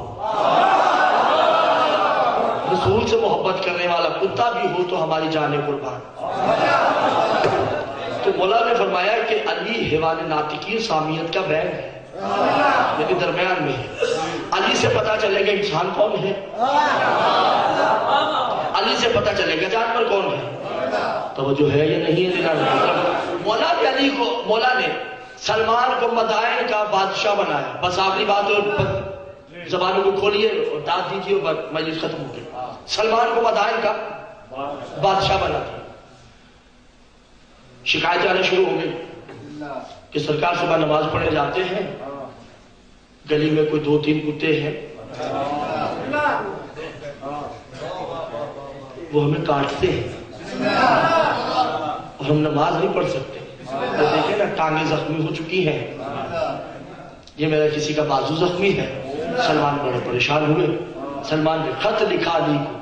B: رسول سے محبت کرنے والا کتا بھی ہو تو ہماری جان قربان. تو مولا نے فرمایا کہ علی حیوان ناطقی سامیت کا بین ہے، یعنی درمیان میں ہے. علی سے پتا چلے گا انسان کون ہے، علی سے پتا چلے گا جانور کون ہے. توجہ ہے یا نہیں ہے؟ مولا نے علی کو، مولا نے سلمان کو مدائن کا بادشاہ بنایا. بس آخری بات اور زبانوں کو کھولیے اور داد دیجیے اور مجلس ختم ہو گئی. سلمان کو مدائن کا بادشاہ بنا دیا. شکایت آنا شروع ہو گئی کہ سرکار صبح نماز پڑھنے جاتے ہیں، گلی میں کوئی 2-3 کتے ہیں، وہ ہمیں کاٹتے ہیں اور ہم نماز نہیں پڑھ سکتے. تو دیکھیں نا ٹانگیں زخمی ہو چکی ہیں، یہ میرا کسی کا بازو زخمی ہے. سلمان بڑے پریشان ہوئے. سلمان نے خط لکھا علی کو،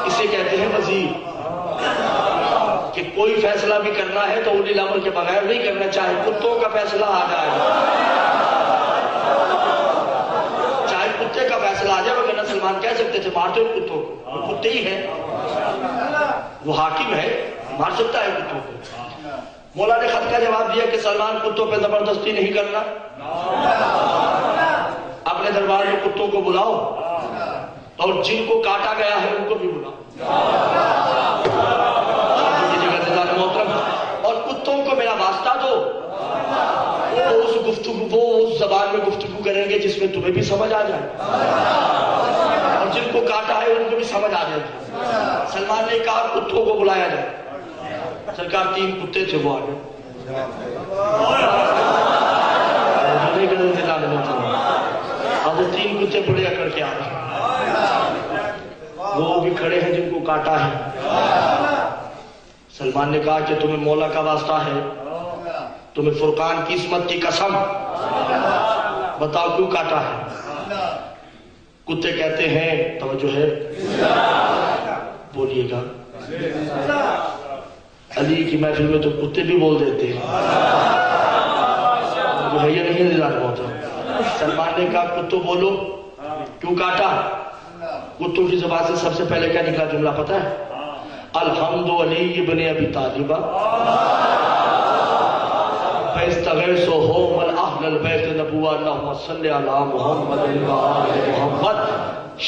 B: اسے کہتے ہیں وزیر، کہ کوئی فیصلہ بھی کرنا ہے تو اولی الامر کے بغیر نہیں کرنا، چاہے کتوں کا فیصلہ آ جائے، چاہے کتے کا فیصلہ آ جائے. وگرنہ سلمان کہہ سکتے تھے مارتے ہو کتوں کو، وہ کتے ہی ہیں، وہ حاکم ہے، مار سکتا ہے کتوں کو. مولا نے خط کا جواب دیا کہ سلمان کتوں پہ زبردستی نہیں کرنا، اپنے دربار میں کتوں کو بلاؤ اور جن کو کاٹا گیا ہے ان کو بھی بلاؤ. اور کتوں کو میرا واسطہ دو وہ اس زبان میں گفتگو کریں گے جس میں تمہیں بھی سمجھ آ جائے اور جن کو کاٹا ہے ان کو بھی سمجھ آ جائے گی. سلمان نے کہا کتوں کو بلایا جائے. سرکار 3 کتے تھے وہ آ گئے. اب 3 کتے بڑے اکڑ کے آ رہے, وہ بھی کھڑے ہیں جن کو کاٹا ہے. سلمان نے کہا کہ تمہیں مولا کا واسطہ ہے, تمہیں فرقان کی عصمت کی قسم, بتاؤ کیوں کاٹا ہے. کتے کہتے ہیں, توجہ ہے, بولیے گا. علی کی محفل میں تو کتے بھی بول دیتے ہیں, جو ہے یہ نہیں نظر ہوتا. سلمان نے کہا کتوں بولو کیوں کاٹا. کتوں کی زبان سے سب سے پہلے کیا نکلا جملہ پتا ہے؟ الحمد علی ابن ابی طالب فاستغیثوا من اہل البیت نبوہ اللہم صلی علی محمد و آل محمد.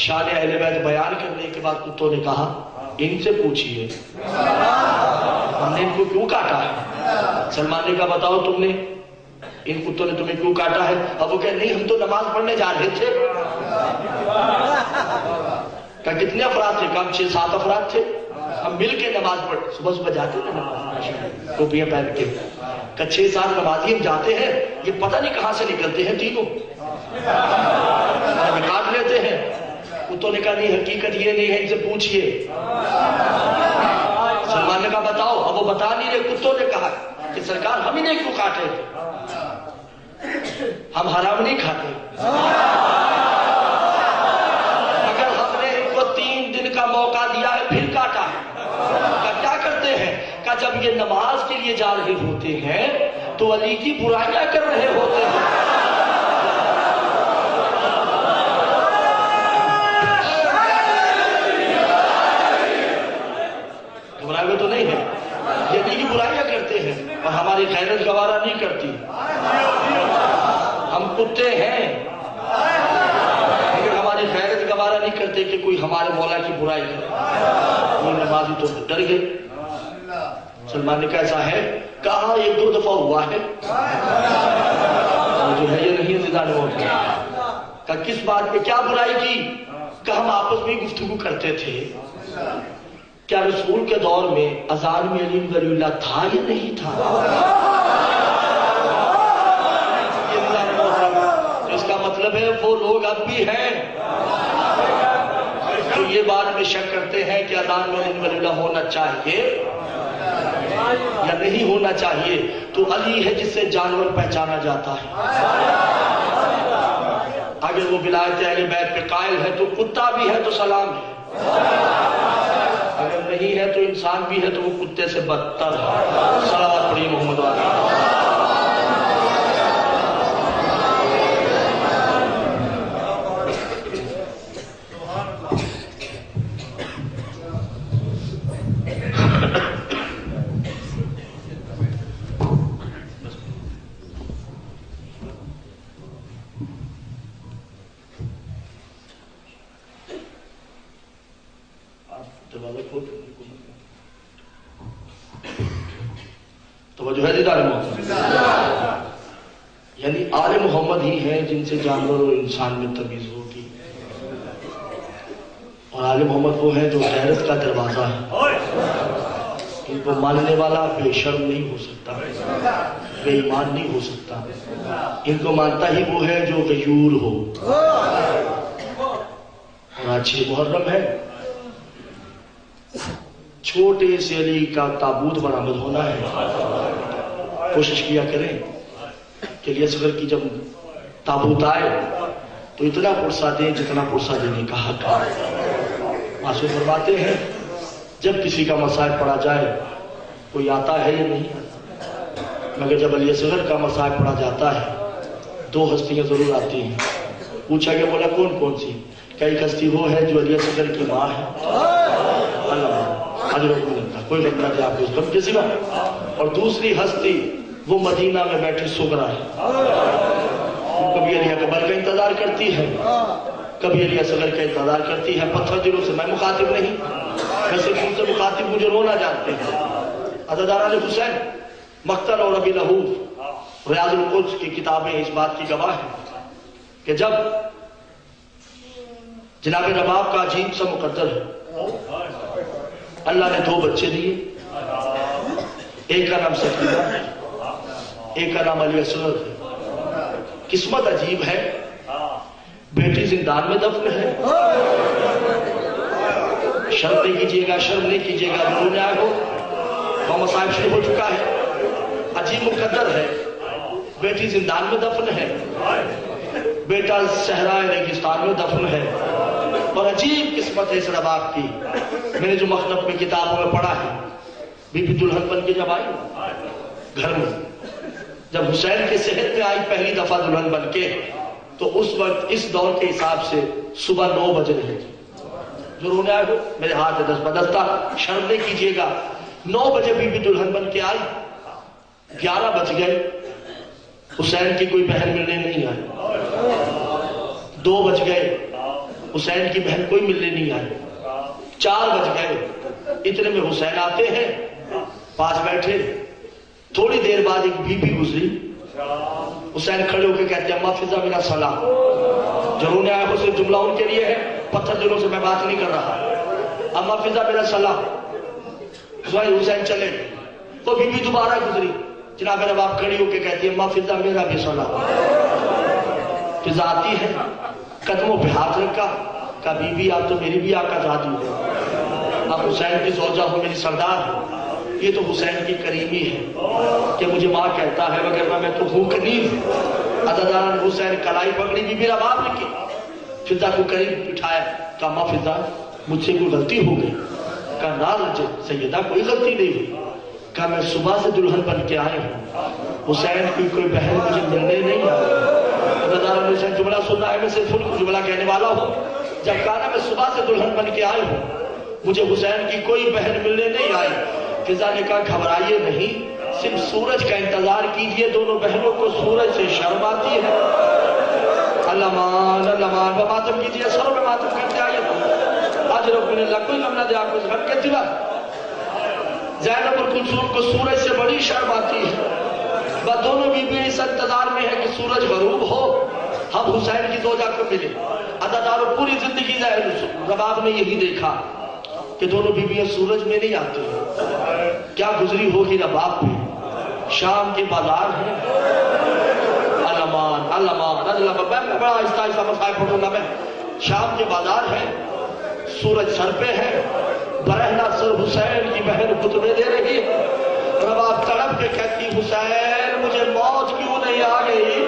B: شان اہل بیت بیان کرنے کے بعد کتوں نے کہا ان سے پوچھئے ہم نے ان کو کیوں کاٹا ہے. سلمان نے کہا بتاؤ تم نے ان کتوں نے تمہیں کیوں کاٹا ہے. اب وہ کہے نہیں ہم تو نماز پڑھنے جا رہے تھے. کہا کتنے افراد تھے؟ کہا 6-7 افراد تھے, ہم مل کے نماز پڑھ, صبح جاتے ہیں نماز ٹوپیاں پہن کے. کہا 6-7 نمازی ہم جاتے ہیں, یہ پتہ نہیں کہاں سے نکلتے ہیں تینوں, ہمیں کاٹ لیتے ہیں. کتوں نے کہا نہیں حقیقت یہ نہیں ہے, ان سے پوچھئے. سلمان نے کہا بتاؤ. اب وہ بتا نہیں رہے. کتوں نے کہا کہ سرکار ہم انہیں کیوں کاٹے, ہم حرام نہیں کھاتے. اگر ہم نے ان کو 3 دن کا موقع دیا ہے پھر کاٹا ہے. کیا کرتے ہیں؟ کہ جب یہ نماز کے لیے جا رہے ہوتے ہیں تو علی کی برائیاں کر رہے ہوتے ہیں. گھبراہے تو نہیں ہے, یہ علی کی برائیاں کرتے ہیں اور ہماری غیرت گوارا نہیں کرتی. ہم کتے ہیں لیکن ہماری غیرت گوارا نہیں کرتے کہ کوئی ہمارے مولا کی برائی کرے. وہ نمازی تو ڈر گئے. سلمان نے کہا ایسا ہے؟ کہا 1-2 دفعہ ہوا ہے, جو ہے یہ نہیں زندہ نموت. کہا کس بات پہ, کیا برائی کی؟ کہ ہم آپس میں گفتگو کرتے تھے کیا رسول کے دور میں اذان میں علی ولی اللہ تھا یا نہیں تھا. اس کا مطلب ہے وہ لوگ اب بھی ہیں تو یہ بات میں شک کرتے ہیں کہ اذان میں علی ولی اللہ ہونا چاہیے یا نہیں ہونا چاہیے. تو علی ہے جس سے جانور پہچانا جاتا ہے. اگر وہ ولایت اہل بیت پہ قائل ہے تو کتا بھی ہے تو سلام ہے, اگر نہیں ہے تو انسان بھی ہے تو وہ کتے سے بدتر ہے. صلوات پڑھیے محمد علیہ. توجہ ہے دیدار محمد, یعنی آل محمد ہی ہیں جن سے جانور اور انسان میں تمیز ہوگی, اور آل محمد وہ ہیں جو غیرت کا دروازہ ہے. ان کو ماننے والا بے شرم نہیں ہو سکتا, بے ایمان نہیں ہو سکتا. ان کو مانتا ہی وہ ہے جو غیور ہو. اور آج 6 محرم ہے, چھوٹے سے علی کا تابوت برآمد ہونا ہے. کوشش کیا کریں کہ علی اصغر کی جب تابوت آئے تو اتنا پرسہ دیں جتنا پرسہ دینے کا حق ہے. معصوم فرماتے ہیں جب کسی کا مصائب پڑا جائے کوئی آتا ہے یا نہیں آتا, مگر جب علی اصغر کا مصائب پڑا جاتا ہے 2 ہستیاں ضرور آتی ہیں. پوچھا کہ بولا کون کون سی؟ کہ ایک ہستی وہ ہے جو علی اصغر کی ماں ہے, کوئی لگنا دے آپ کو اس غم کے سوا, اور دوسری ہستی وہ مدینہ میں بیٹھی سغرا ہے. کبھی علی اکبر کا انتظار کرتی ہے, کبھی علی اصغر کا انتظار کرتی ہے. پتھر دلوں سے میں مخاطب نہیں, میں صرف ان سے مخاطب مجھے رونا جانتے ہیں. عزاداران حسین مقتل اور ابی لہوف ریاض القدس کی کتابیں اس بات کی گواہ ہیں کہ جب جناب رباب کا عجیب سا مقدر ہے، اللہ نے 2 بچے دیے، ایک کا نام سکینہ ہے، ایک کا نام علی اصغر ہے۔ قسمت عجیب ہے، بیٹی زندان میں دفن ہے۔ شرم نہیں کیجیے گا، شرم نہیں کیجیے گا، ضرور آئے ہو، محمد صاحب شروع ہو چکا ہے، عجیب مقدر ہے، بیٹی زندان میں دفن ہے، بیٹا صحرائے ریگستان میں دفن ہے۔ اور عجیب قسمت ہے اس رباب کی، میں نے جو مخنف میں کتابوں میں پڑھا ہے، بی بی دلہن بن کے جب آئی گھر میں، جب حسین کے صحت میں آئی پہلی دفعہ دلہن بن کے، تو اس وقت اس دور کے حساب سے صبح 9 بج رہے تھے۔ جو رونے آئے ہو میرے ہاتھ میں 10 بدلتا، شرم نہیں کیجیے گا، 9 بجے بی بی دلہن بن کے آئی، 11 بج گئے، حسین کی کوئی بہن ملنے نہیں آئی، 2 بج گئے، حسین کی بہن کوئی ملنے نہیں آئی، 4 بج گئے، اتنے میں حسین آتے ہیں، پاس بیٹھے، تھوڑی دیر بعد ایک بی بی گزری، حسین کھڑے ہو کے کہتے ہیں اما فضا میرا سلام۔ جو رونے آئے ہو صرف جملہ ان کے لیے ہے، پتھر دلوں سے میں بات نہیں کر رہا، اما فضا میرا سلام۔ حسین چلے، وہ بی بی دوبارہ گزری، جناب رباب کھڑی ہو کے کہتی ہے اما فضا میرا بھی سلام۔ فضا آتی ہے، قدموں پہ ہاتھ رکھا، کہا بی بی آپ تو میری بھی آقا جادو ہے، آپ حسین کی زوجہ ہو، میری سردار ہو۔ یہ تو حسین کی کریمی ہے کہ مجھے ماں کہتا ہے، مگر میں تو ہوں کنیز۔ عزاداران حسین کلائی پکڑی، بی بی رباب نے کی، فضا کو قریب بٹھایا، کہا ماں فضا مجھ سے کوئی غلطی ہو گئی؟ کہا نہ رجے سیدہ کوئی غلطی نہیں ہوئی۔ کہا میں صبح سے دلہن بن کے آئے ہوں، حسین کی کوئی بہن مجھے ملنے نہیں آئی۔ عزاداران حسین جملہ سننا ہے، میں صرف ان کو جملہ کہنے والا ہوں۔ جب کہا نا میں صبح سے دلہن بن کے آئے ہوں، مجھے حسین کی کوئی بہن ملنے نہیں آئی، فضا نے کہا گھبرائیے نہیں، صرف سورج کا انتظار کیجئے، دونوں بہنوں کو سورج سے شرم آتی ہے۔ اللہ مان ماتم کیجئے، سروں میں ماتم کرتے آئیے، اجر من اللہ کوئی غم نہ دے آپ کو غم کے سوا۔ زینب اور کلثوم کو سورج سے بڑی شرم آتی ہے، بس دونوں بیوی اس انتظار میں ہے کہ سورج غروب ہو، ہم حسین کی زوجہ کو ملے۔ عزاداروں پوری زندگی رباب نے یہی دیکھا کہ دونوں بیویاں سورج میں نہیں آتی ہیں۔ کیا گزری ہوگی رباب پہ، شام کے بازار ہیں، بڑا آہستہ آہستہ مسائل پڑھوں گا میں، شام کے بازار ہیں، سورج سر پہ ہے، برہنہ سر حسین کی بہن خطبے دے رہی ہے، رباب تڑپ کے کہتی حسین مجھے موت کیوں نہیں آ گئی،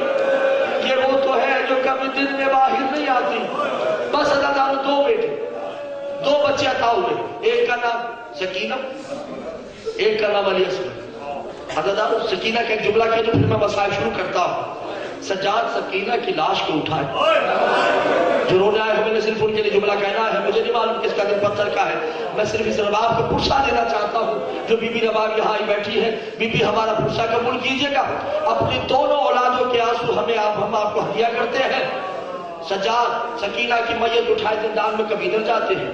B: یہ وہ تو ہے جو کبھی دن میں باہر نہیں آتی۔ بس عزاداروں 2 بیٹے 2 بچے عطا ہوئے، ایک کا نام سکینہ، ایک کا نام علی اصغر۔ عزاداروں سکینہ کا ایک جملہ کہہ جو پھر میں مسائل شروع کرتا ہوں۔ سجاد سکینہ کی لاش کو اٹھائے، جو رونے آئے ہمیں نے صرف ان کے لیے جملہ کہنا ہے، مجھے نہیں معلوم کس کا دل پتھر کا ہے، میں صرف اس رباب کو پرسہ دینا چاہتا ہوں جو بی بی رباب یہاں ہی بیٹھی ہے۔ بی بی ہمارا پرسہ قبول کیجئے گا، اپنی دونوں اولادوں کے آنسو ہم آپ کو ہدیہ کرتے ہیں۔ سجاد سکینہ کی میت اٹھائے زندان میں کبھی ادھر جاتے ہیں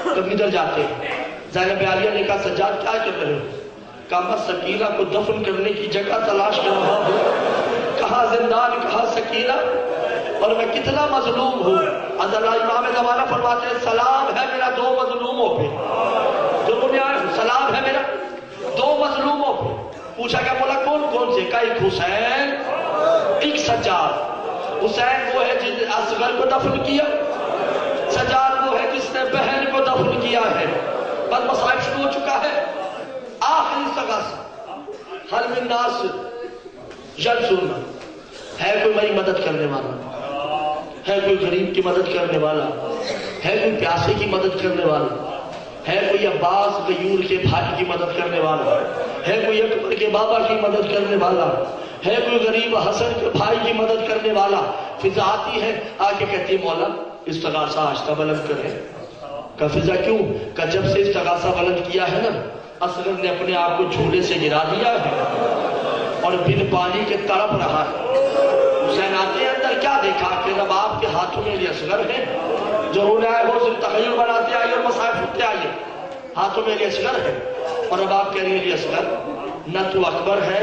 B: کبھی ادھر جاتے ہیں۔ زینب عالیہ نے کہا سجاد کیا کر رہے ہو؟ کہا میں سکینہ کو دفن کرنے کی جگہ تلاش کر رہا ہوں۔ کہا زندان، کہا سکینہ، اور میں کتنا مظلوم ہوں۔ عزادہ امام زمانہ فرماتے ہیں سلام ہے میرا 2 مظلوموں پہ، جو انہوں نے آئے سلام ہے میرا 2 مظلوموں پہ۔ پوچھا کیا بولا کون کون سے؟ کہا ایک حسین ایک سجاد۔ حسین وہ ہے جس نے اصغر کو دفن کیا، سجاد وہ ہے جس نے بہن کو دفن کیا ہے۔ بس مسائل شروع ہو چکا ہے، آخری استغاثہ، حل من ناصر ینصرنا، ہے کوئی میری مدد کرنے والا، ہے کوئی غریب کی مدد کرنے والا، ہے کوئی پیاسے کی مدد کرنے والا، ہے کوئی عباس غیور کے بھائی کی مدد کرنے والا، ہے کوئی اکبر کے بابا کی مدد کرنے والا، ہے کوئی غریب حسن کے بھائی کی مدد کرنے والا۔ فضا آتی ہے، آ کے کہتی مولا استغاثہ آہستہ بلند کرے۔ کہا فضا کیوں؟ کہا جب سے استغاثہ بلند کیا ہے نا، اصغر نے اپنے آپ کو جھولے سے گرا دیا ہے اور بن پانی کے تڑپ رہا ہے۔ حسین آتے ہیں اندر، کیا دیکھا کہ رباب کے ہاتھوں میں علی اصغر ہے، جو رونے آئے وہ صرف تخیل بناتے آئیے اور مسائل چھوٹتے آئیے، ہاتھوں میں علی اصغر ہے، اور رباب کہہ رہی ہے علی اصغر نہ تو اکبر ہے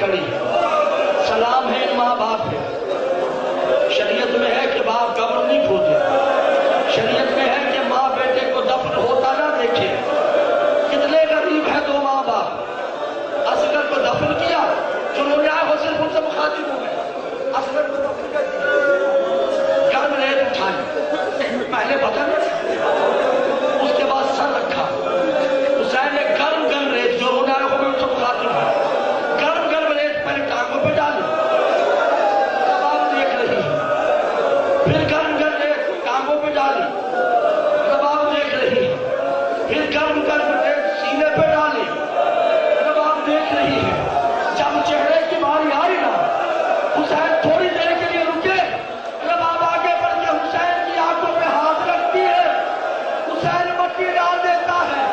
B: کھڑی ہے. سلام ہے ان ماں باپ ہے. شریعت میں ہے کہ باپ قبر نہیں کھودے. شریعت میں ہے کہ ماں بیٹے کو دفن ہوتا نہ دیکھے. کتنے غریب ہیں دو ماں باپ. اصغر کو دفن کیا جو رونے آئے ہو صرف ان سے مخاطب ہو گئے. اصغر کو دفن کر دیا. گھر میں ریت اٹھائی پہلے بدن اس کے بعد سر رکھا. حسین نے گرم گرم ریت جو رونے آئے ہو ان سے مخاطب ہے گرم گرم ریت پہلے ٹانگوں پہ ڈالی. تب آپ دیکھ رہی ہے. پھر گرم گرم ریت ٹانگوں پہ ڈالی. تب آپ دیکھ رہی ہے. پھر گرم گرم ریت سینے پہ ڈالی. تب آپ دیکھ رہی ہے. جب چہرے کی باری آئی نا حسین تھوڑی دیر کے لیے رکے. جب آپ آگے بڑھ کے حسین کی آنکھوں پہ ہاتھ رکھتی ہے حسین مٹی ڈال دیتا ہے.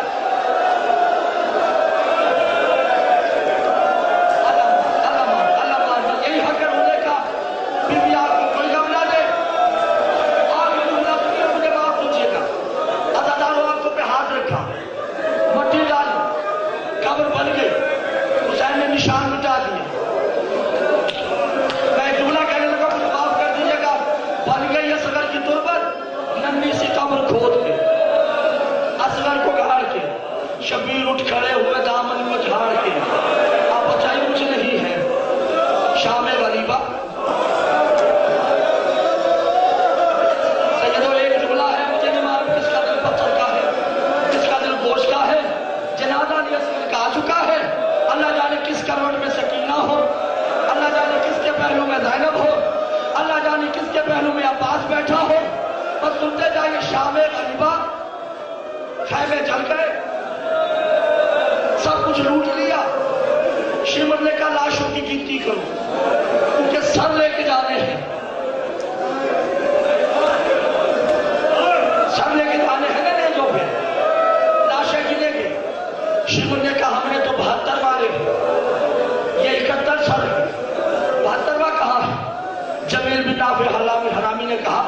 B: یہی حق ہے رونے کا. بیوی آپ کو کوئی غم نہ دے. آگے جملہ سنیے مجھے معاف کیجیے گا. عزاداروں آنکھوں پہ ہاتھ رکھا مٹی ڈالی قبر بن گئی. حسین نے نشان مٹا دیے. میں جملہ کہنے لگا مجھے معاف کر دیجیے گا. بن گئی اصغر کی تربت ننھی سی قبر کھود کے اصغر کو گاڑ کے. شبیر اٹھ کھڑے ہوئے دامن کو جھاڑ کے. آپ بچائی کچھ نہیں ہے. شام غریبہ سیدو ایک جملہ ہے مجھے نہیں معلوم کس کا دل پتھر کا ہے کس کا دل گوشت کا ہے. جنازہ نہیں اصغر کا آ چکا ہے. اللہ جانے کس کروٹ میں سکینہ ہو. اللہ جانے کس کے پہلو میں زینب ہو. اللہ جانے کس کے پہلو میں عباس بیٹھا ہو. بس سنتے جائیے. شام غریبہ خیمے جل گئے. سب کچھ لوٹ لیا. شمر نے کہا لاشوں کی گنتی کرو کیونکہ سر لے کے جانے ہیں. سر لے کے جانے ہیں نا جو پہ لاشیں گنے گے. شمر نے کہا ہم نے تو 72 مارے یہ 71 سر ہے. 72واں کہا ہے. جمیل بن نافع حرامی نے کہا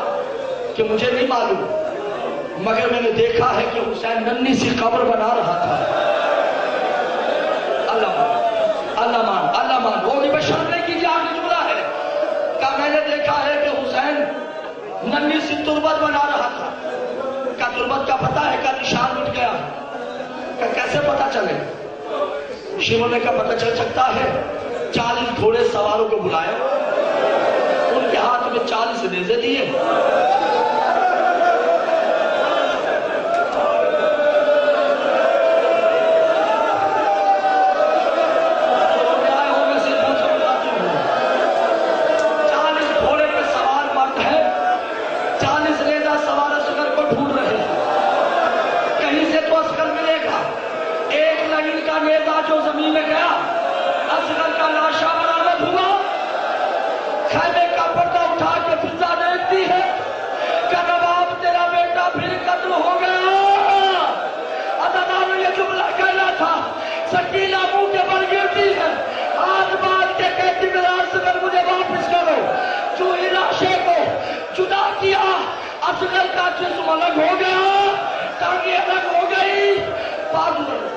B: کہ مجھے نہیں معلوم مگر میں نے دیکھا ہے کہ حسین ننھی سی قبر بنا رہا تھا. اللہ مان وہ نہیں بشر نہیں کیجیے. آگے جملہ ہے کہ میں نے دیکھا ہے کہ حسین ننھی سی تربت بنا رہا تھا. کیا تربت کا پتہ ہے کہ نشان مٹ گیا کہ کیسے پتہ چلے. شیموں نے کا پتہ چل سکتا ہے. 40 گھوڑے سواروں کو بلایا. ان کے ہاتھ میں 40 نیزے دیے. جو زمین میں گیا اصغر کا لاشا برآمد ہوا. خیمے کا پردہ اٹھا کے فضا دیکھتی ہے کہ نواب تیرا بیٹا پھر قتل ہو گیا. عزاداروں یہ جملہ کہنا تھا. سکینہ منہ کے بل گرتی ہے. ہاتھ باندھ کے کہتی میرا اصغر مجھے واپس کرو. جو ہی لاشے کو جدا کیا اصغر کا جسم الگ ہو گیا. ٹانگیں الگ ہو گئی. بازو